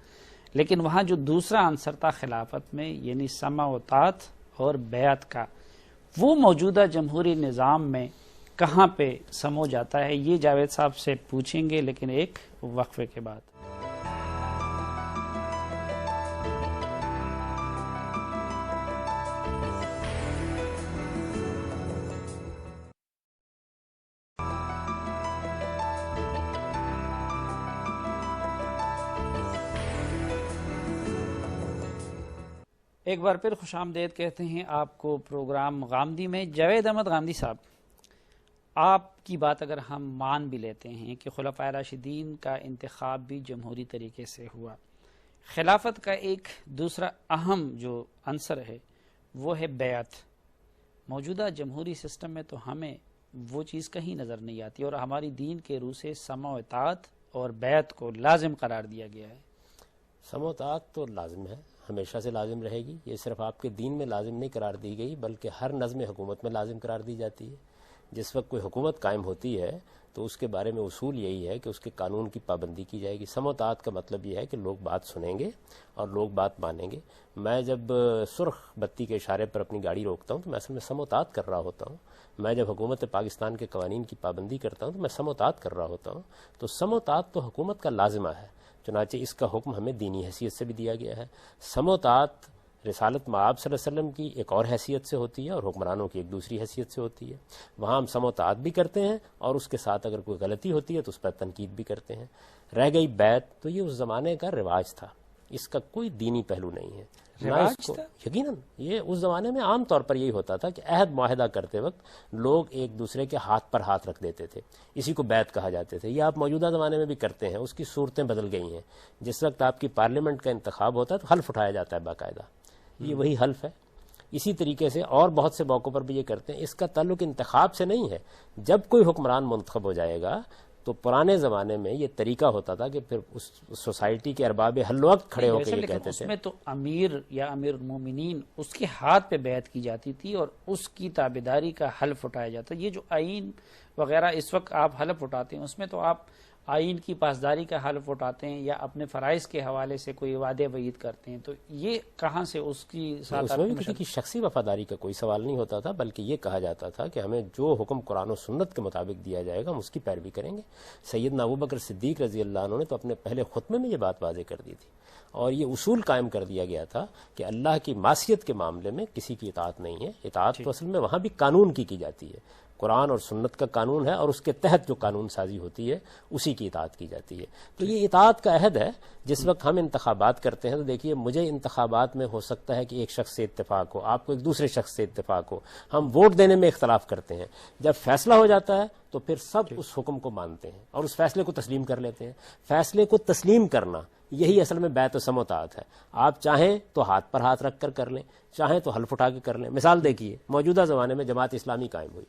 لیکن وہاں جو دوسرا عنصر تھا خلافت میں، یعنی سمع و طاعت اور بیعت کا، وہ موجودہ جمہوری نظام میں کہاں پہ سمو جاتا ہے؟ یہ جاوید صاحب سے پوچھیں گے، لیکن ایک وقفے کے بعد. ایک بار پھر خوش آمدید کہتے ہیں آپ کو پروگرام غامدی میں. جاوید احمد غامدی صاحب، آپ کی بات اگر ہم مان بھی لیتے ہیں کہ خلفائے راشدین کا انتخاب بھی جمہوری طریقے سے ہوا، خلافت کا ایک دوسرا اہم جو عنصر ہے وہ ہے بیعت. موجودہ جمہوری سسٹم میں تو ہمیں وہ چیز کہیں نظر نہیں آتی، اور ہماری دین کے روح سے سمع و اطاعت اور بیعت کو لازم قرار دیا گیا ہے. سمع و اطاعت تو لازم ہے، ہمیشہ سے لازم رہے گی. یہ صرف آپ کے دین میں لازم نہیں قرار دی گئی بلکہ ہر نظم حکومت میں لازم قرار دی جاتی ہے. جس وقت کوئی حکومت قائم ہوتی ہے تو اس کے بارے میں اصول یہی ہے کہ اس کے قانون کی پابندی کی جائے گی. سمع و اطاعت کا مطلب یہ ہے کہ لوگ بات سنیں گے اور لوگ بات مانیں گے. میں جب سرخ بتی کے اشارے پر اپنی گاڑی روکتا ہوں تو میں اصل میں سمع و اطاعت کر رہا ہوتا ہوں. میں جب حکومت پاکستان کے قوانین کی پابندی کرتا ہوں تو میں سمع و اطاعت کر رہا ہوتا ہوں. تو سمع و اطاعت تو حکومت کا لازمہ ہے، چنانچہ اس کا حکم ہمیں دینی حیثیت سے بھی دیا گیا ہے. سمع و اطاعت رسالت مآب صلی اللہ علیہ وسلم کی ایک اور حیثیت سے ہوتی ہے اور حکمرانوں کی ایک دوسری حیثیت سے ہوتی ہے. وہاں ہم سمع و اطاعت بھی کرتے ہیں اور اس کے ساتھ اگر کوئی غلطی ہوتی ہے تو اس پر تنقید بھی کرتے ہیں. رہ گئی بیعت، تو یہ اس زمانے کا رواج تھا، اس کا کوئی دینی پہلو نہیں ہے. یقیناً یہ اس زمانے میں عام طور پر یہی ہوتا تھا کہ عہد معاہدہ کرتے وقت لوگ ایک دوسرے کے ہاتھ پر ہاتھ رکھ دیتے تھے، اسی کو بیعت کہا جاتے تھے. یہ آپ موجودہ زمانے میں بھی کرتے ہیں، اس کی صورتیں بدل گئی ہیں. جس وقت آپ کی پارلیمنٹ کا انتخاب ہوتا ہے تو حلف اٹھایا جاتا ہے باقاعدہ، یہ وہی حلف ہے. اسی طریقے سے اور بہت سے موقعوں پر بھی یہ کرتے ہیں. اس کا تعلق انتخاب سے نہیں ہے. جب کوئی حکمران منتخب ہو جائے گا تو پرانے زمانے میں یہ طریقہ ہوتا تھا کہ پھر اس سوسائٹی کے ارباب حل وقت کھڑے ہو کے یہ کہتے تھے. اس میں تو امیر یا امیر المومنین اس کے ہاتھ پہ بیعت کی جاتی تھی اور اس کی تابعداری کا حلف اٹھایا جاتا. یہ جو آئین وغیرہ اس وقت آپ حلف اٹھاتے ہیں، اس میں تو آپ آئین کی پاسداری کا حلف اٹھاتے ہیں یا اپنے فرائض کے حوالے سے کوئی وعدے وعید کرتے ہیں، تو یہ کہاں سے اس کی ساتھ؟ اس میں بھی کسی کی شخصی وفاداری کا کوئی سوال نہیں ہوتا تھا، بلکہ یہ کہا جاتا تھا کہ ہمیں جو حکم قرآن و سنت کے مطابق دیا جائے گا ہم اس کی پیروی کریں گے. سیدنا ابو بکر صدیق رضی اللہ عنہ نے تو اپنے پہلے خطبے میں یہ بات واضح کر دی تھی اور یہ اصول قائم کر دیا گیا تھا کہ اللہ کی معصیت کے معاملے میں کسی کی اطاعت نہیں ہے. اطاعت تو اصل میں وہاں بھی قانون کی جاتی ہے، قرآن اور سنت کا قانون ہے اور اس کے تحت جو قانون سازی ہوتی ہے اسی کی اطاعت کی جاتی ہے. تو یہ اطاعت کا عہد ہے. جس وقت ہم انتخابات کرتے ہیں تو دیکھیے، مجھے انتخابات میں ہو سکتا ہے کہ ایک شخص سے اتفاق ہو، آپ کو ایک دوسرے شخص سے اتفاق ہو، ہم ووٹ دینے میں اختلاف کرتے ہیں. جب فیصلہ ہو جاتا ہے تو پھر سب اس حکم کو مانتے ہیں اور اس فیصلے کو تسلیم کر لیتے ہیں. فیصلے کو تسلیم کرنا یہی اصل میں بیعت و سمع و اطاعت ہے. آپ چاہیں تو ہاتھ پر ہاتھ رکھ کر لیں، چاہیں تو حلف اٹھا کے کر لیں. مثال دیکھیے، موجودہ زمانے میں جماعت اسلامی قائم ہوئی.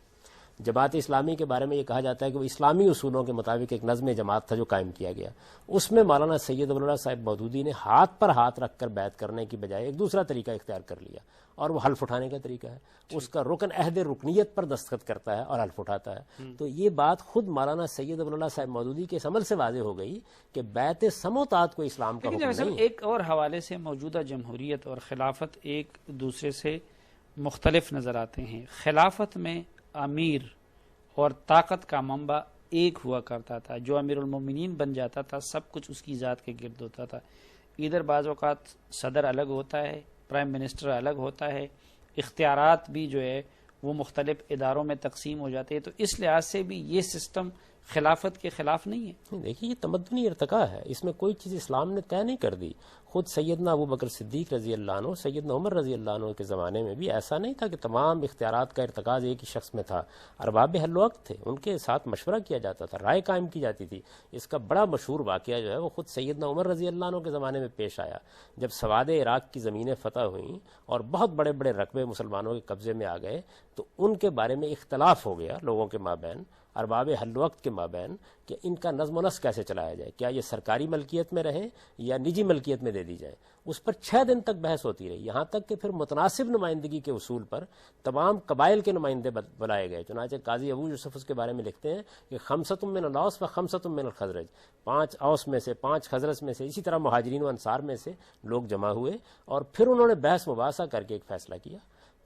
جماعت اسلامی کے بارے میں یہ کہا جاتا ہے کہ وہ اسلامی اصولوں کے مطابق ایک نظم جماعت تھا جو قائم کیا گیا. اس میں مولانا سید ابو اللہ صاحب مودودی نے ہاتھ پر ہاتھ رکھ کر بیعت کرنے کی بجائے ایک دوسرا طریقہ اختیار کر لیا اور وہ حلف اٹھانے کا طریقہ ہے. اس کا رکن عہد رکنیت پر دستخط کرتا ہے اور حلف اٹھاتا ہے. تو یہ بات خود مولانا سید ابو اللہ صاحب مودودی کے اس عمل سے واضح ہو گئی کہ بیعت سمع و اطاعت کو اسلام کا حکم نہیں ہے. ایک اور حوالے سے موجودہ جمہوریت اور خلافت ایک دوسرے سے مختلف نظر آتے ہیں. خلافت میں امیر اور طاقت کا منبع ایک ہوا کرتا تھا. جو امیر المومنین بن جاتا تھا سب کچھ اس کی ذات کے گرد ہوتا تھا. ادھر بعض اوقات صدر الگ ہوتا ہے، پرائم منسٹر الگ ہوتا ہے، اختیارات بھی جو ہے وہ مختلف اداروں میں تقسیم ہو جاتے ہیں. تو اس لحاظ سے بھی یہ سسٹم خلافت کے خلاف نہیں ہے. دیکھیے یہ تمدنی ارتقا ہے، اس میں کوئی چیز اسلام نے طے نہیں کر دی. خود سیدنا ابو بکر صدیق رضی اللہ عنہ، سیدنا عمر رضی اللہ عنہ کے زمانے میں بھی ایسا نہیں تھا کہ تمام اختیارات کا ارتکاز ایک ہی شخص میں تھا. ارباب حل وقت تھے، ان کے ساتھ مشورہ کیا جاتا تھا، رائے قائم کی جاتی تھی. اس کا بڑا مشہور واقعہ جو ہے وہ خود سیدنا عمر رضی اللہ عنہ کے زمانے میں پیش آیا، جب سواد عراق کی زمینیں فتح ہوئیں اور بہت بڑے بڑے رقبے مسلمانوں کے قبضے میں آ گئے، تو ان کے بارے میں اختلاف ہو گیا لوگوں کے مابین، ارباب حل وقت کے مابین، کہ ان کا نظم و نسق کیسے چلایا جائے، کیا یہ سرکاری ملکیت میں رہیں یا نجی ملکیت میں دے دی جائے. اس پر 6 دن تک بحث ہوتی رہی، یہاں تک کہ پھر متناسب نمائندگی کے اصول پر تمام قبائل کے نمائندے بلائے گئے. چنانچہ قاضی ابو یوسف اس کے بارے میں لکھتے ہیں کہ خمسۃ من الاوس و خمسۃ من الخزرج، 5 اوس میں سے 5 خزرج میں سے، اسی طرح مہاجرین و انصار میں سے لوگ جمع ہوئے اور پھر انہوں نے بحث مباحثہ کر کے ایک فیصلہ کیا.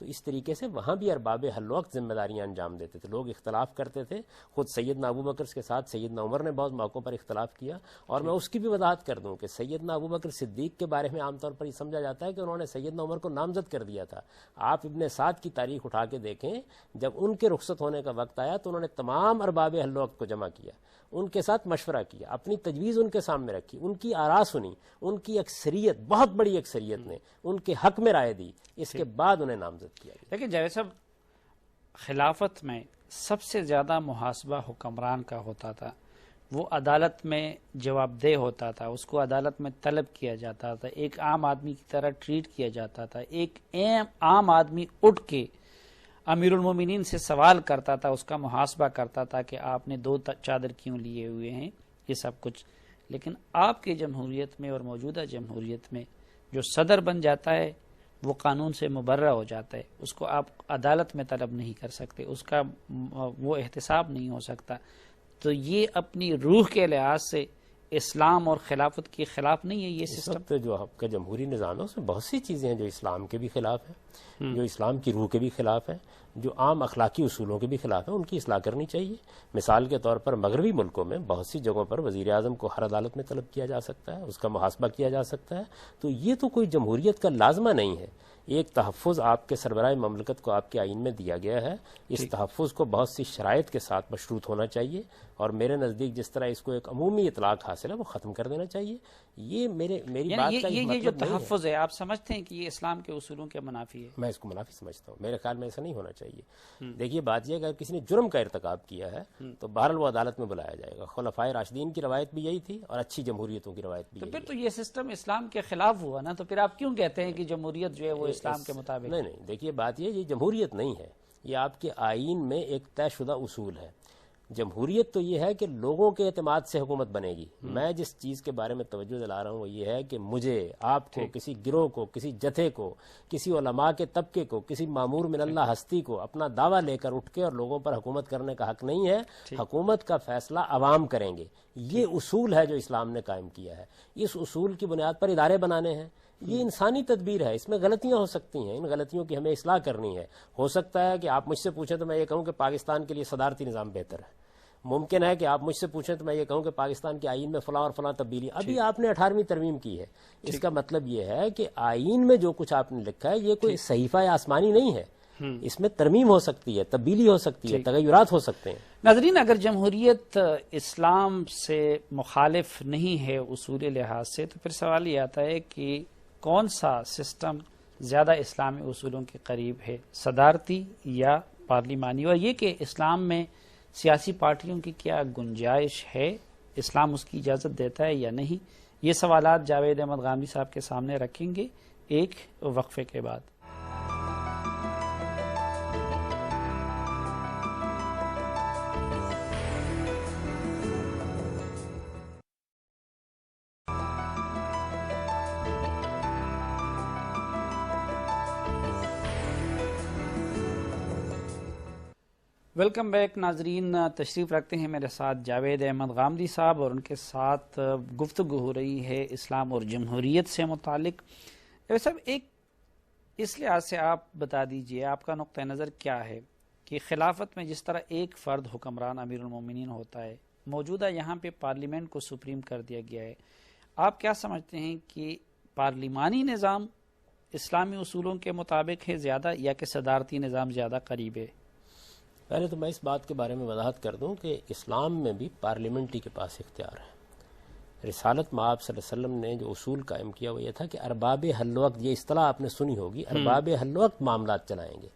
تو اس طریقے سے وہاں بھی ارباب حل وقت ذمہ داریاں انجام دیتے تھے. لوگ اختلاف کرتے تھے، خود سیدنا ابو بکر کے ساتھ سیدنا عمر نے بعض موقعوں پر اختلاف کیا. اور میں اس کی بھی وضاحت کر دوں کہ سیدنا ابو بکر صدیق کے بارے میں عام طور پر یہ سمجھا جاتا ہے کہ انہوں نے سیدنا عمر کو نامزد کر دیا تھا. آپ ابن سعد کی تاریخ اٹھا کے دیکھیں، جب ان کے رخصت ہونے کا وقت آیا تو انہوں نے تمام ارباب حل وقت کو جمع کیا، ان کے ساتھ مشورہ کیا، اپنی تجویز ان کے سامنے رکھی، ان کی آراء سنی، ان کی اکثریت، بہت بڑی اکثریت نے ان کے حق میں رائے دی، اس کے بعد انہیں نامزد کیا. لیکن جاوید صاحب، خلافت میں سب سے زیادہ محاسبہ حکمران کا ہوتا تھا. وہ عدالت میں جواب دہ ہوتا تھا، اس کو عدالت میں طلب کیا جاتا تھا، ایک عام آدمی کی طرح ٹریٹ کیا جاتا تھا. ایک عام آدمی اٹھ کے امیر المومنین سے سوال کرتا تھا، اس کا محاسبہ کرتا تھا کہ آپ نے 2 چادر کیوں لیے ہوئے ہیں، یہ سب کچھ. لیکن آپ کی جمہوریت میں اور موجودہ جمہوریت میں جو صدر بن جاتا ہے وہ قانون سے مبرہ ہو جاتا ہے، اس کو آپ عدالت میں طلب نہیں کر سکتے، اس کا وہ احتساب نہیں ہو سکتا. تو یہ اپنی روح کے لحاظ سے اسلام اور خلافت کے خلاف نہیں ہے یہ سسٹم؟ جو آپ کا جمہوری نظام ہے اس میں بہت سی چیزیں ہیں جو اسلام کے بھی خلاف ہیں، جو اسلام کی روح کے بھی خلاف ہیں، جو عام اخلاقی اصولوں کے بھی خلاف ہیں. ان کی اصلاح کرنی چاہیے. مثال کے طور پر مغربی ملکوں میں بہت سی جگہوں پر وزیر اعظم کو ہر عدالت میں طلب کیا جا سکتا ہے، اس کا محاسبہ کیا جا سکتا ہے. تو یہ تو کوئی جمہوریت کا لازمہ نہیں ہے. ایک تحفظ آپ کے سربراہ مملکت کو آپ کے آئین میں دیا گیا ہے، اس تحفظ کو بہت سی شرائط کے ساتھ مشروط ہونا چاہیے، اور میرے نزدیک جس طرح اس کو ایک عمومی اطلاق حاصل ہے وہ ختم کر دینا چاہیے. یہ میری بات کا یہ جو تحفظ ہے، آپ سمجھتے ہیں کہ یہ اسلام کے اصولوں کے منافی ہے؟ میں اس کو منافی سمجھتا ہوں. میرے خیال میں ایسا نہیں ہونا چاہیے. دیکھیے بات یہ ہے کہ اگر کسی نے جرم کا ارتکاب کیا ہے تو بہرحال وہ عدالت میں بلایا جائے گا. خلفائے راشدین کی روایت بھی یہی تھی اور اچھی جمہوریتوں کی روایت بھی یہی. تو پھر تو یہ سسٹم اسلام کے خلاف ہوا نا. تو پھر آپ کیوں کہتے ہیں کہ جمہوریت جو ہے وہ اسلام کے مطابق؟ نہیں، دیکھیے بات یہ جمہوریت نہیں ہے، یہ آپ کے آئین میں ایک طے شدہ اصول ہے. جمہوریت تو یہ ہے کہ لوگوں کے اعتماد سے حکومت بنے گی. میں جس چیز کے بارے میں توجہ دلا رہا ہوں وہ یہ ہے کہ مجھے، آپ کو، کسی گروہ کو، کسی جتھے کو، کسی علماء کے طبقے کو، کسی معمور من اللہ ہستی کو اپنا دعویٰ لے کر اٹھ کے اور لوگوں پر حکومت کرنے کا حق نہیں ہے. حکومت کا فیصلہ عوام کریں گے. یہ اصول ہے جو اسلام نے قائم کیا ہے. اس اصول کی بنیاد پر ادارے بنانے ہیں. یہ انسانی تدبیر ہے، اس میں غلطیاں ہو سکتی ہیں، ان غلطیوں کی ہمیں اصلاح کرنی ہے. ہو سکتا ہے کہ آپ مجھ سے پوچھیں تو میں یہ کہوں کہ پاکستان کے لیے صدارتی نظام بہتر ہے. ممکن ہے کہ آپ مجھ سے پوچھیں تو میں یہ کہوں کہ پاکستان کے آئین میں فلاں اور فلاں تبدیلی. ابھی آپ نے 18ویں ترمیم کی ہے، اس کا مطلب یہ ہے کہ آئین میں جو کچھ آپ نے لکھا ہے یہ کوئی صحیفہ آسمانی نہیں ہے. اس میں ترمیم ہو سکتی ہے، تبدیلی ہو سکتی ہے، تغیرات ہو سکتے ہیں. ناظرین، اگر جمہوریت اسلام سے مخالف نہیں ہے اصول لحاظ سے، تو پھر سوال یہ آتا ہے کہ کون سا سسٹم زیادہ اسلامی اصولوں کے قریب ہے، صدارتی یا پارلیمانی؟ اور یہ کہ اسلام میں سیاسی پارٹیوں کی کیا گنجائش ہے، اسلام اس کی اجازت دیتا ہے یا نہیں؟ یہ سوالات جاوید احمد غامدی صاحب کے سامنے رکھیں گے ایک وقفے کے بعد. ویلکم بیک ناظرین، تشریف رکھتے ہیں میرے ساتھ جاوید احمد غامدی صاحب، اور ان کے ساتھ گفتگو ہو رہی ہے اسلام اور جمہوریت سے متعلق. صاحب، ایک اس لحاظ سے آپ بتا دیجئے آپ کا نقطہ نظر کیا ہے کہ خلافت میں جس طرح ایک فرد حکمران امیر المومنین ہوتا ہے، موجودہ یہاں پہ پارلیمنٹ کو سپریم کر دیا گیا ہے، آپ کیا سمجھتے ہیں کہ پارلیمانی نظام اسلامی اصولوں کے مطابق ہے زیادہ یا کہ صدارتی نظام زیادہ قریب ہے؟ پہلے تو میں اس بات کے بارے میں وضاحت کر دوں کہ اسلام میں بھی پارلیمنٹ کے پاس اختیار ہے۔ رسالت مآب صلی اللہ علیہ وسلم نے جو اصول قائم کیا وہ یہ تھا کہ ارباب حل وقت، یہ اصطلاح آپ نے سنی ہوگی، ارباب حل وقت معاملات چلائیں گے،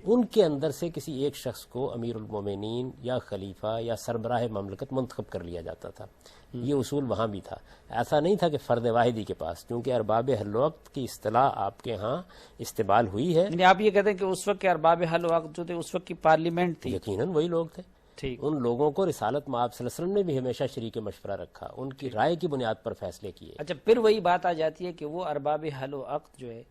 ان کے اندر سے کسی ایک شخص کو امیر المومنین یا خلیفہ یا سربراہ مملکت منتخب کر لیا جاتا تھا۔ یہ اصول وہاں بھی تھا، ایسا نہیں تھا کہ فرد واحدی کے پاس، کیونکہ ارباب حل وقت کی اصطلاح آپ کے ہاں استعمال ہوئی ہے۔ یعنی آپ یہ کہتے ہیں کہ اس وقت کے ارباب حل وقت جو تھے اس وقت کی پارلیمنٹ تھی، یقیناً وہی لوگ تھے۔ ان لوگوں کو رسالت مآب صلی اللہ علیہ وسلم نے بھی ہمیشہ شریک مشورہ رکھا، ان کی رائے کی بنیاد پر فیصلے کیے۔ اچھا، پھر وہی بات آ جاتی ہے کہ وہ ارباب حل و عقد جو ہے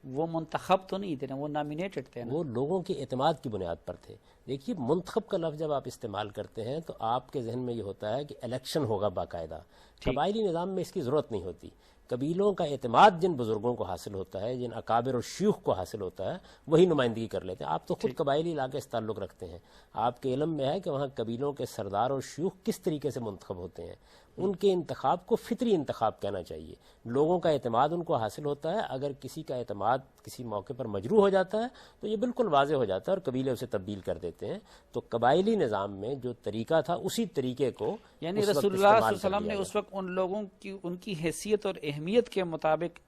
وہ منتخب تو نہیں تھے نا، وہ نامینیٹڈ تھے نا، وہ لوگوں کے اعتماد کی بنیاد پر تھے۔ دیکھیے، منتخب کا لفظ جب آپ استعمال کرتے ہیں تو آپ کے ذہن میں یہ ہوتا ہے کہ الیکشن ہوگا باقاعدہ۔ قبائلی نظام میں اس کی ضرورت نہیں ہوتی۔ قبیلوں کا اعتماد جن بزرگوں کو حاصل ہوتا ہے، جن اکابر اور شیوخ کو حاصل ہوتا ہے، وہی نمائندگی کر لیتے ہیں۔ آپ تو خود قبائلی علاقے سے تعلق رکھتے ہیں، آپ کے علم میں ہے کہ وہاں قبیلوں کے سردار اور شیوخ کس طریقے سے منتخب ہوتے ہیں۔ ان کے انتخاب کو فطری انتخاب کہنا چاہیے۔ لوگوں کا اعتماد ان کو حاصل ہوتا ہے، اگر کسی کا اعتماد کسی موقع پر مجروح ہو جاتا ہے تو یہ بالکل واضح ہو جاتا ہے اور قبیلے اسے تبدیل کر دیتے ہیں۔ تو قبائلی نظام میں جو طریقہ تھا اسی طریقے کو یعنی رسول اللہ صلی اللہ علیہ وسلم نے اس وقت ان لوگوں کی ان کی حیثیت اور اہمیت کے مطابق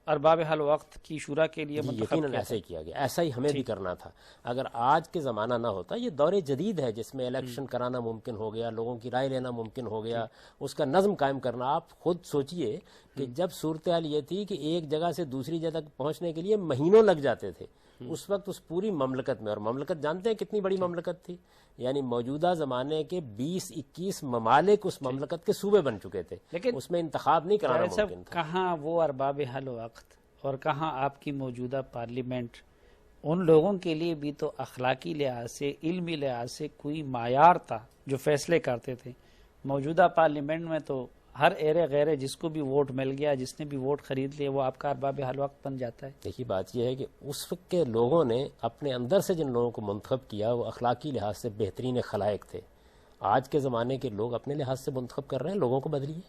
ارباب حل وقت کی شورا کے لیے یقیناً ایسا ہی کیا گیا، ایسا ہی ہمیں بھی کرنا تھا۔ اگر آج کے زمانہ نہ ہوتا، یہ دور جدید ہے جس میں الیکشن کرانا ممکن ہو گیا، لوگوں کی رائے لینا ممکن ہو گیا، اس کا نظم قائم کرنا۔ آپ خود سوچئے کہ جب صورتحال یہ تھی کہ ایک جگہ سے دوسری جگہ پہنچنے کے لیے مہینوں لگ جاتے تھے، اس وقت اس پوری مملکت میں، اور مملکت جانتے ہیں کتنی بڑی مملکت تھی، یعنی موجودہ زمانے کے 20-21 ممالک اس مملکت کے صوبے بن چکے تھے، لیکن اس میں انتخاب نہیں کرانا ممکن تھا۔ کہاں وہ ارباب حل وقت اور کہاں آپ کی موجودہ پارلیمنٹ ان لوگوں کے لیے بھی تو اخلاقی لحاظ سے، علمی لحاظ سے کوئی معیار تھا جو فیصلے کرتے تھے۔ موجودہ پارلیمنٹ میں تو ہر ایرے غیرے جس کو بھی ووٹ مل گیا، جس نے بھی ووٹ خرید لیا، وہ آپ کا ارباب حل وقت بن جاتا ہے۔ دیکھیے، بات یہ ہے کہ اس وقت کے لوگوں نے اپنے اندر سے جن لوگوں کو منتخب کیا وہ اخلاقی لحاظ سے بہترین خلائق تھے۔ آج کے زمانے کے لوگ اپنے لحاظ سے منتخب کر رہے ہیں، لوگوں کو بدلیے۔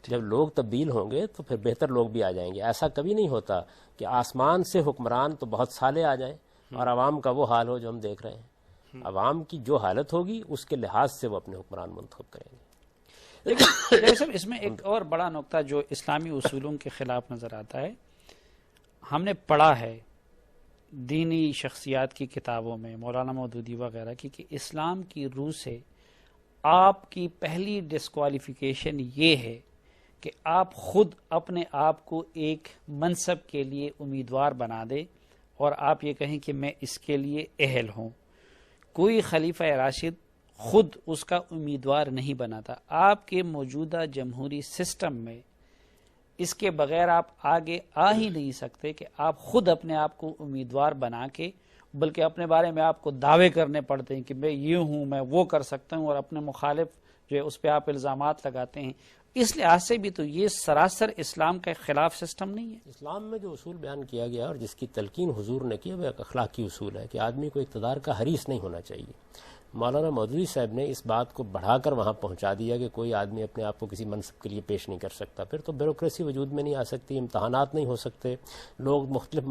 جب لوگ تبدیل ہوں گے تو پھر بہتر لوگ بھی آ جائیں گے۔ ایسا کبھی نہیں ہوتا کہ آسمان سے حکمران تو بہت سالے آ جائیں اور عوام کا وہ حال ہو جو ہم دیکھ رہے ہیں۔ عوام کی جو حالت ہوگی اس کے لحاظ سے وہ اپنے حکمران منتخب کریں گے۔ لیکن اس میں ایک اور بڑا نقطہ جو اسلامی اصولوں کے خلاف نظر آتا ہے، ہم نے پڑھا ہے دینی شخصیات کی کتابوں میں، مولانا مودودی وغیرہ کی، کہ اسلام کی روح سے آپ کی پہلی ڈسکوالیفیکیشن یہ ہے کہ آپ خود اپنے آپ کو ایک منصب کے لیے امیدوار بنا دیں اور آپ یہ کہیں کہ میں اس کے لیے اہل ہوں۔ کوئی خلیفہ راشد خود اس کا امیدوار نہیں بناتا۔ آپ کے موجودہ جمہوری سسٹم میں اس کے بغیر آپ آگے آ ہی نہیں سکتے کہ آپ خود اپنے آپ کو امیدوار بنا کے، بلکہ اپنے بارے میں آپ کو دعوے کرنے پڑتے ہیں کہ میں یہ ہوں، میں وہ کر سکتا ہوں، اور اپنے مخالف جو ہے اس پہ آپ الزامات لگاتے ہیں۔ اس لحاظ سے بھی تو یہ سراسر اسلام کا خلاف سسٹم نہیں ہے۔ اسلام میں جو اصول بیان کیا گیا اور جس کی تلقین حضور نے کی، وہ ایک اخلاقی اصول ہے کہ آدمی کو اقتدار کا حریص نہیں ہونا چاہیے۔ مولانا مودودی صاحب نے اس بات کو بڑھا کر وہاں پہنچا دیا کہ کوئی آدمی اپنے آپ کو کسی منصب کے لیے پیش نہیں کر سکتا، پھر تو بیوروکریسی وجود میں نہیں آ سکتی، امتحانات نہیں ہو سکتے، لوگ مختلف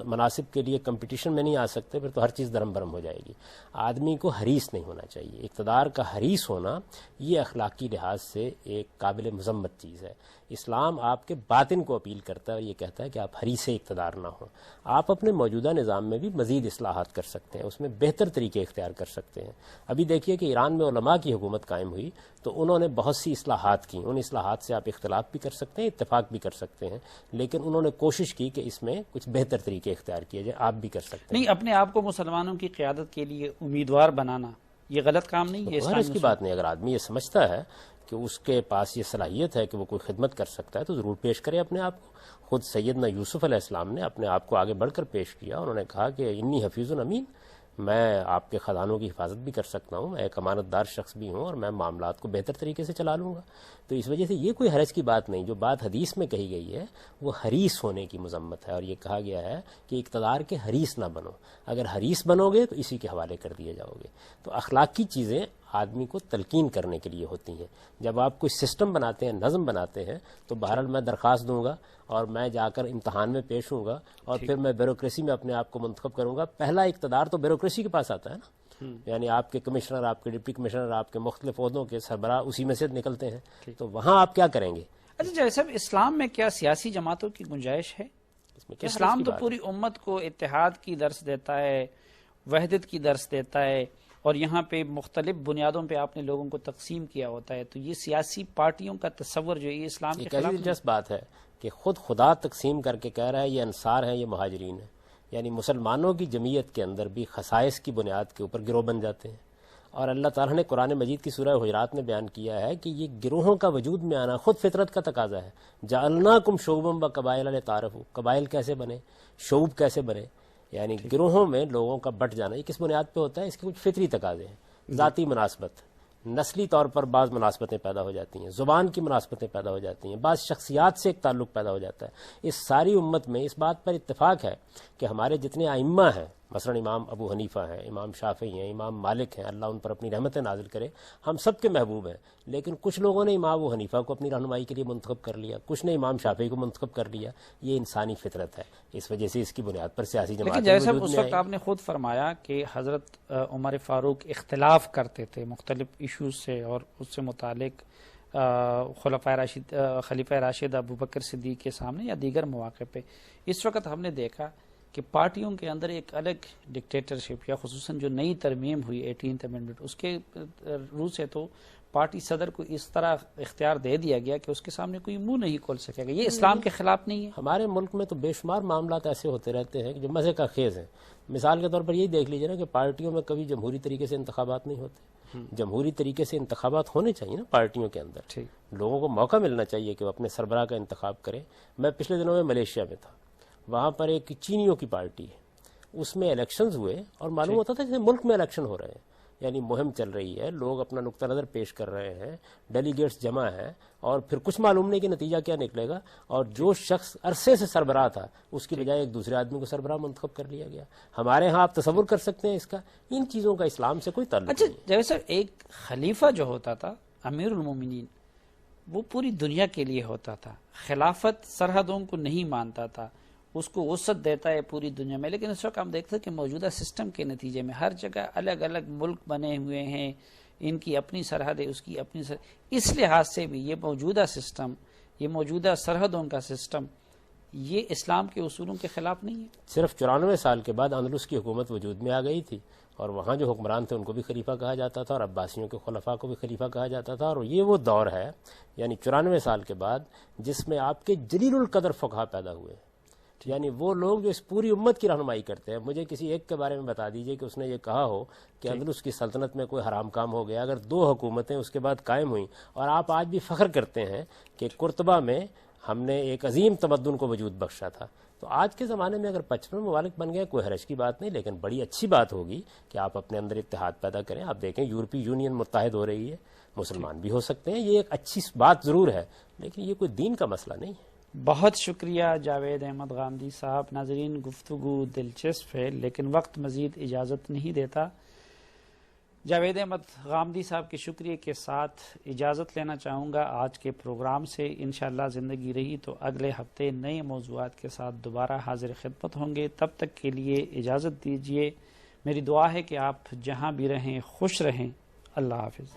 مناصب کے لیے کمپٹیشن میں نہیں آ سکتے، پھر تو ہر چیز درم برم ہو جائے گی۔ آدمی کو حریص نہیں ہونا چاہیے۔ اقتدار کا حریص ہونا یہ اخلاقی لحاظ سے ایک قابل مذمت چیز ہے۔ اسلام آپ کے باطن کو اپیل کرتا ہے اور یہ کہتا ہے کہ آپ حریص اقتدار نہ ہوں۔ آپ اپنے موجودہ نظام میں بھی مزید اصلاحات کر سکتے ہیں، اس میں بہتر طریقے اختیار کر سکتے ہیں۔ ابھی دیکھیے کہ ایران میں علماء کی حکومت قائم ہوئی تو انہوں نے بہت سی اصلاحات کی، ان اصلاحات سے آپ اختلاف بھی کر سکتے ہیں، اتفاق بھی کر سکتے ہیں، لیکن انہوں نے کوشش کی کہ اس میں کچھ بہتر طریقے اختیار کیے جائے۔ آپ بھی کر سکتے ہیں۔ نہیں، اپنے آپ کو مسلمانوں کی قیادت کے لیے امیدوار بنانا یہ غلط کام نہیں ہے۔ اس کی بات نہیں، اگر آدمی یہ سمجھتا ہے کہ اس کے پاس یہ صلاحیت ہے کہ وہ کوئی خدمت کر سکتا ہے تو ضرور پیش کرے اپنے آپ کو۔ خود سیدنا یوسف علیہ السلام نے اپنے آپ کو آگے بڑھ کر پیش کیا، انہوں نے کہا کہ انی حفیظ امین، میں آپ کے خزانوں کی حفاظت بھی کر سکتا ہوں، میں ایک امانت دار شخص بھی ہوں، اور میں معاملات کو بہتر طریقے سے چلا لوں گا. تو اس وجہ سے یہ کوئی حرج کی بات نہیں. جو بات حدیث میں کہی گئی ہے وہ حریص ہونے کی مذمت ہے، اور یہ کہا گیا ہے کہ اقتدار کے حریص نہ بنو. اگر حریص بنو گے تو اسی کے حوالے کر دیے جاؤ گے. تو اخلاقی چیزیں آدمی کو تلقین کرنے کے لیے ہوتی ہیں. جب آپ کوئی سسٹم بناتے ہیں، نظم بناتے ہیں، تو بہرحال میں درخواست دوں گا اور میں جا کر امتحان میں پیش ہوں گا، اور پھر میں بیوروکریسی میں اپنے آپ کو منتخب کروں گا. پہلا اقتدار تو بیوروکریسی کے پاس آتا ہے نا، یعنی آپ کے کمشنر، آپ کے ڈپٹی کمشنر، آپ کے مختلف عہدوں کے سربراہ اسی میں سے نکلتے ہیں. تو وہاں آپ کیا کریں گے؟ اچھا جیسے اسلام میں کیا سیاسی جماعتوں کی گنجائش ہے؟ اسلام تو پوری امت کو اتحاد کی درس دیتا ہے، وحدت کی درس دیتا ہے، اور یہاں پہ مختلف بنیادوں پہ آپ نے لوگوں کو تقسیم کیا ہوتا ہے. تو یہ سیاسی پارٹیوں کا تصور جو یہ اسلام کے خلاف دلچسپ بات ہے کہ خود خدا تقسیم کر کے کہہ رہا ہے یہ انصار ہیں، یہ مہاجرین ہیں. یعنی مسلمانوں کی جمعیت کے اندر بھی خصائص کی بنیاد کے اوپر گروہ بن جاتے ہیں. اور اللہ تعالیٰ نے قرآن مجید کی سورہ حجرات میں بیان کیا ہے کہ یہ گروہوں کا وجود میں آنا خود فطرت کا تقاضا ہے. جعلناکم شعوبا وقبائل لتعارفوا، قبائل کیسے بنے، شعوب کیسے بنے، یعنی گروہوں میں لوگوں کا بٹ جانا. یہ کس بنیاد پہ ہوتا ہے؟ اس کے کچھ فطری تقاضے ہیں. ذاتی مناسبت، نسلی طور پر بعض مناسبتیں پیدا ہو جاتی ہیں، زبان کی مناسبتیں پیدا ہو جاتی ہیں، بعض شخصیات سے ایک تعلق پیدا ہو جاتا ہے. اس ساری امت میں اس بات پر اتفاق ہے کہ ہمارے جتنے ائمہ ہیں، مثلا امام ابو حنیفہ ہیں، امام شافعی ہیں، امام مالک ہیں، اللہ ان پر اپنی رحمتیں نازل کرے، ہم سب کے محبوب ہیں. لیکن کچھ لوگوں نے امام ابو حنیفہ کو اپنی رہنمائی کے لیے منتخب کر لیا، کچھ نے امام شافعی کو منتخب کر لیا. یہ انسانی فطرت ہے، اس وجہ سے اس کی بنیاد پر سیاسی جماعتیں جیسا وجود اس میں وقت آپ نے خود فرمایا کہ حضرت عمر فاروق اختلاف کرتے تھے مختلف ایشوز سے، اور اس سے متعلق خلیفہ راشد ابو بکر صدیق کے سامنے یا دیگر مواقع پہ. اس وقت ہم نے دیکھا کہ پارٹیوں کے اندر ایک الگ ڈکٹیٹرشپ، یا خصوصاً جو نئی ترمیم ہوئی 18th امینڈمنٹ، اس کے روح سے تو پارٹی صدر کو اس طرح اختیار دے دیا گیا کہ اس کے سامنے کوئی منہ نہیں کھول سکے گا. یہ اسلام کے خلاف نہیں ہے؟ ہمارے ملک میں تو بے شمار معاملات ایسے ہوتے رہتے ہیں کہ جو مزے کا خیز ہیں. مثال کے طور پر یہی دیکھ لیجیے نا کہ پارٹیوں میں کبھی جمہوری طریقے سے انتخابات نہیں ہوتے. جمہوری طریقے سے انتخابات ہونے چاہیے نا پارٹیوں کے اندر. لوگوں کو موقع ملنا چاہیے کہ وہ اپنے سربراہ کا انتخاب کریں. میں پچھلے دنوں میں ملیشیا میں تھا، وہاں پر ایک چینیوں کی پارٹی ہے، اس میں الیکشنز ہوئے اور معلوم ہوتا تھا جیسے ملک میں الیکشن ہو رہے ہیں. یعنی مہم چل رہی ہے، لوگ اپنا نقطہ نظر پیش کر رہے ہیں، ڈیلیگیٹس جمع ہیں، اور پھر کچھ معلوم نہیں کہ نتیجہ کیا نکلے گا. اور جو شخص عرصے سے سربراہ تھا اس کی بجائے ایک دوسرے آدمی کو سربراہ منتخب کر لیا گیا. ہمارے ہاں آپ تصور کر سکتے ہیں اس کا. ان چیزوں کا اسلام سے کوئی تعلق نہیں ہے. جیسے ایک خلیفہ جو ہوتا تھا امیر المومنین، وہ پوری دنیا کے لیے ہوتا تھا. خلافت سرحدوں کو نہیں مانتا تھا، اس کو وسعت دیتا ہے پوری دنیا میں. لیکن اس وقت ہم دیکھتے ہیں کہ موجودہ سسٹم کے نتیجے میں ہر جگہ الگ الگ ملک بنے ہوئے ہیں، ان کی اپنی سرحد ہے، اس کی اپنی سرحد. اس لحاظ سے بھی یہ موجودہ سسٹم، یہ موجودہ سرحدوں کا سسٹم، یہ اسلام کے اصولوں کے خلاف نہیں ہے. صرف 94 سال کے بعد اندلس کی حکومت وجود میں آ گئی تھی، اور وہاں جو حکمران تھے ان کو بھی خلیفہ کہا جاتا تھا، اور عباسیوں کے خلفاء کو بھی خلیفہ کہا جاتا تھا. اور یہ وہ دور ہے یعنی 94 سال کے بعد جس میں آپ کے جلیل القدر فقہا پیدا ہوئے، یعنی وہ لوگ جو اس پوری امت کی رہنمائی کرتے ہیں. مجھے کسی ایک کے بارے میں بتا دیجئے کہ اس نے یہ کہا ہو کہ اندلس کی سلطنت میں کوئی حرام کام ہو گیا. اگر 2 حکومتیں اس کے بعد قائم ہوئیں، اور آپ آج بھی فخر کرتے ہیں کہ قرطبہ میں ہم نے ایک عظیم تمدن کو وجود بخشا تھا. تو آج کے زمانے میں اگر 55 ممالک بن گئے کوئی حرج کی بات نہیں، لیکن بڑی اچھی بات ہوگی کہ آپ اپنے اندر اتحاد پیدا کریں. آپ دیکھیں یورپی یونین متحد ہو رہی ہے، مسلمان بھی ہو سکتے ہیں. یہ ایک اچھی بات ضرور ہے، لیکن یہ کوئی دین کا مسئلہ نہیں ہے. بہت شکریہ جاوید احمد غامدی صاحب. ناظرین گفتگو دلچسپ ہے لیکن وقت مزید اجازت نہیں دیتا. جاوید احمد غامدی صاحب کے شکریہ کے ساتھ اجازت لینا چاہوں گا آج کے پروگرام سے. انشاءاللہ زندگی رہی تو اگلے ہفتے نئے موضوعات کے ساتھ دوبارہ حاضر خدمت ہوں گے. تب تک کے لیے اجازت دیجیے. میری دعا ہے کہ آپ جہاں بھی رہیں خوش رہیں. اللہ حافظ.